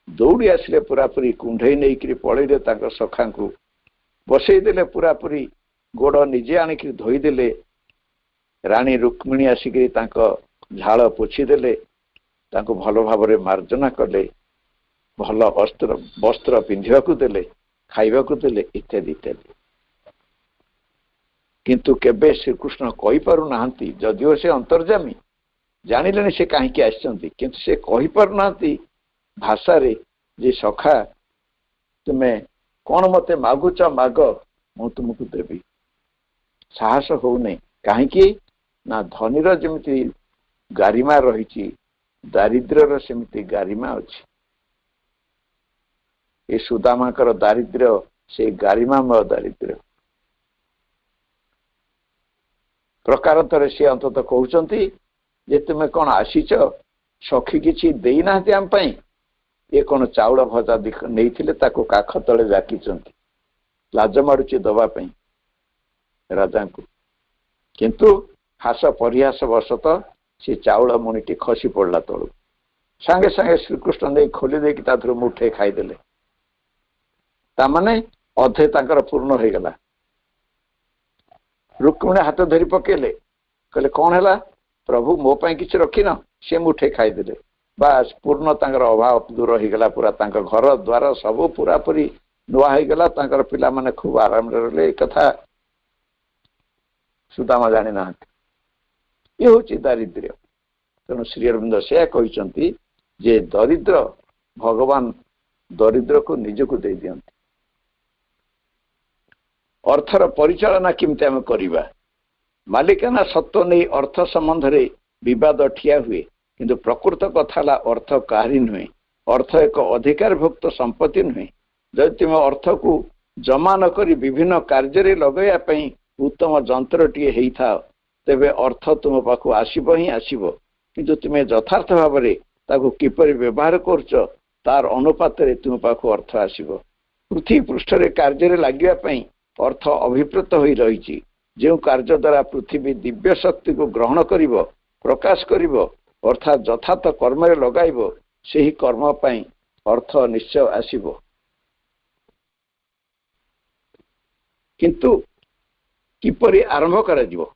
दौड़ी आसिले, पूरापूरी कुंढई नहीं पलैले तांको सखा को बसईदेले, पूरापूरी गोड़ निजे आनिक धोईदेले। रानी रुक्मिणी आसिक झाड़ पोछीदेले, भल भाव मार्जना कले, भल वस्त्र पिंधिबा देले, खाइबा देले इत्यादि इत्यादि। किंतु केबे श्रीकृष्ण कहि पारु नाहंती, जदिओ से अंतर्जामी जानिले से कहीं आसचंती, किंतु से कहि पारु नाहंती भाषा रे जे सखा तुम्हें कौन मते मागुच माग मु तुमको देवी। साहस हो नहीं, कहीं ना धनीर जमिति गारिमा रही, दारिद्र्यर सेमिति गारिमा अच्छी। ये सुदामाकर दारिद्र्य से गारिमामय दारिद्र्य प्रकार से अंतत कहते जे तुम्हें कौन आसीच सखी किसी देना आम पाई, ये कौन चाउल भजा नहीं काख तले डाकी लाज मारुची दवापाई। राजा को। किंतु हास परिहास वशतः से चाउल मुनिटी खसी पड़ा तलू सांगे सांगे श्रीकृष्ण दे खोली देकी ताधर मुठे खाईदेले तामाने अधे तांकर पूर्ण हो गला। रुक्मिणी हाथ धरी पकेले कहले कौन है प्रभु मो पाई किसी रखिन सी मुठे खाईदेले बास पूर्ण तांकर अभाव दूर हो गला। पूरा तांकर घर द्वार सब पूरा पूरी नुआ हो गला। तांकर पिला माने खूब आराम रहे कथा सुदामा जानी ना। ये हूँ दारिद्र्य। तेणु श्री अरविंद से कहते जे दरिद्र भगवान दरिद्र को निजको दे दियंती। अर्थर परिचालना किमती आम करवा मालिकाना सत्व नहीं अर्थ संबंध रे विवाद ठिया हुए किंतु प्रकृत कथा अर्थ काहारी नुहे। अर्थ एक अधिकार भुक्त संपत्ति नुहे। जदि तुम अर्थ को जमा न करी विभिन्न कार्य लगैया उत्तम जंत्र टीए हेई थाओ तेबे अर्थ तुम पाखु आसीबो ही आसीबो। किंतु तुम यथार्थ भाव में ताको किपरि व्यवहार करछ तार अनुपात रे तुम पाखु अर्थ आसीबो। पृथ्वी पृष्ठ रे कार्य लागिया पई अर्थ अभिप्रेत होई रहिछि। जो कार्य द्वारा पृथ्वी दिव्य शक्ति को ग्रहण करिवो प्रकाश करिवो अर्थात यथार्थ कर्म रे लगाइबो सेही कर्म पई अर्थ निश्चय आसीबो। किंतु किपरि आरंभ करा जिवो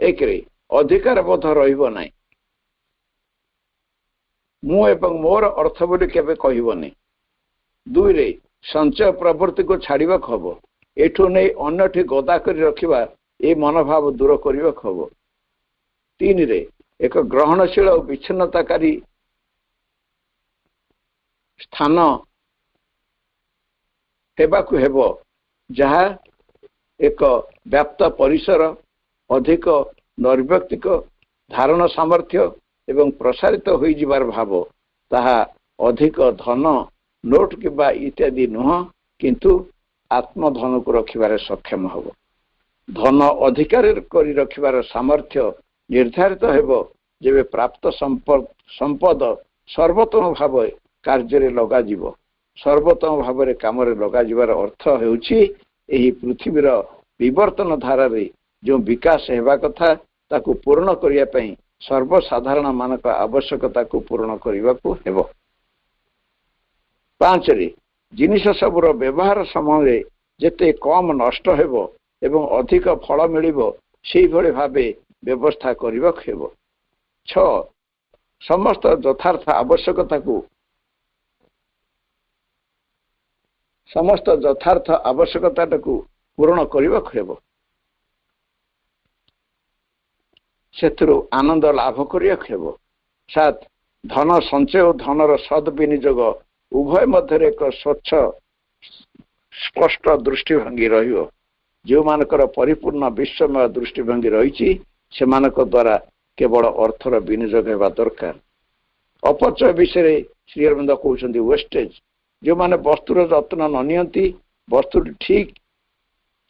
एक रे अधिकार बोध रहिबो नाही। मु एवं मोर अर्थ बोली केबे कहिबोनी। दुई रे संचय प्रवृत्ति को छाड़वा हब। एठू नहीं अन्यठी गदा कर रखा ए मनोभाव दूर करने हब। तीन रे एक ग्रहणशील और विच्छिन्नताकारी स्थान हेबाकु हेबो जहाँ एक व्याप्त परिसर अधिक नैर्व्यक्तिक धारण सामर्थ्य एवं प्रसारित हो जिबार भाव ताहा अधिक धन नोट किबा इत्यादि नुह किंतु आत्मधन को रखिबार सक्षम हब। धन अधिकार करी रखिबार सामर्थ्य निर्धारित हेबो जेबे प्राप्त संपद सर्वोत्तम भाव कार्य लगा जिवो। सर्वोत्तम भाव में काम लगा जिबार अर्थ हेउछि एही पृथ्वीर विवर्तन धारा रे जो विकास हेबा कथा ताकू पूर्ण करिया पई सर्वसाधारण मानक आवश्यकता को पूर्ण करने हेबो। पांच रे जिनिस सबुर व्यवहार समय जेते कम नष्ट हेबो एवं अधिक फल मिलिबो सेही भली भाबे व्यवस्था करने हेबो। छ समस्त यथार्थ आवश्यकता को पूर्ण करने हेबो। सेथुरु आनंद लाभ करिया हेबो। सात धन संचय और धनर सद्विनियोग उभय मध्य एक स्वच्छ स्पष्ट दृष्टिभंगी रहियो। जो मानकर परिपूर्ण विश्वमय दृष्टिभंगी रही से मानक द्वारा केवल अर्थर विनियोग हेबा दरकार। अपचय विषय श्री अरविंद कहउछन्ती वेस्टेज जो माने वस्तुर जत्न न नियंती वस्तु ठीक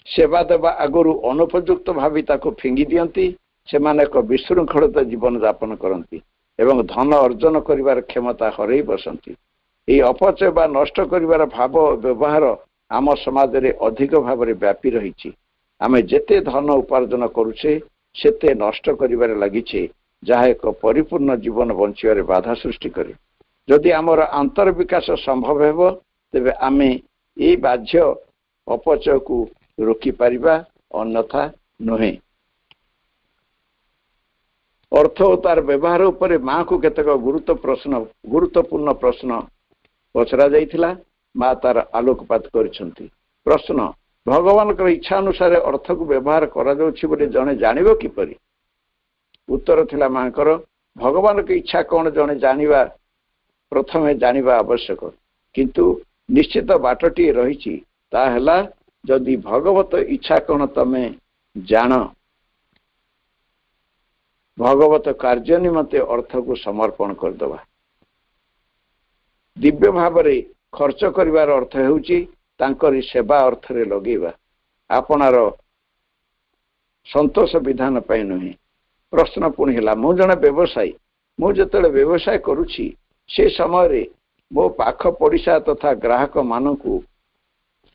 सेवा देवा आगुरु अनुपयुक्त भावी ताको फिंगी दियंती से माने एक विशृंखलित जीवन यापन करती एवं धन अर्जन करिवार क्षमता हरई बसंती। ये अपचय बा नष्ट करिवार भाव व्यवहार आम समाज रे अधिक भाव रे व्यापी रही। आमे जेते धन उपार्जन करुछे सेते नष्ट करिवार लागिछे जहाँ एक परिपूर्ण जीवन बंचिबारे बाधा सृष्टि करे। जदि आमर अंतर विकास संभव हेबो तेबे आमे ए बाह्य अपचय को रोकी पारिबा अन्यथा नुहे। अर्थ और तार व्यवहार उपरे माँ को केतक गुरुत्वपूर्ण प्रश्न पचरा जाइथिला। माँ तार आलोकपात करिसंती। प्रश्न भगवान का इच्छा अनुसार अर्थ को व्यवहार करा जाउछि बोली जणे जानिबो किपरि। उत्तर थिला मांकर भगवान की इच्छा कौन जणे जानिबा प्रथमे जानिबा आवश्यक किंतु निश्चित बाटटी रही ताहला जदि भगवत इच्छा कौन तमे जान भगवत कार्य निमंते अर्थ को समर्पण करदबा। दिव्य भाव रे खर्च करिवार अर्थ हेउची तांकरी सेवा अर्थ रे लगेबा आपनार संतोष विधान पाई नुहे। प्रश्न पुणी है मु जने व्यवसायी मु जतले व्यवसाय करुछि से समय रे मो पाख पड़िशा तथा ग्राहक मानकु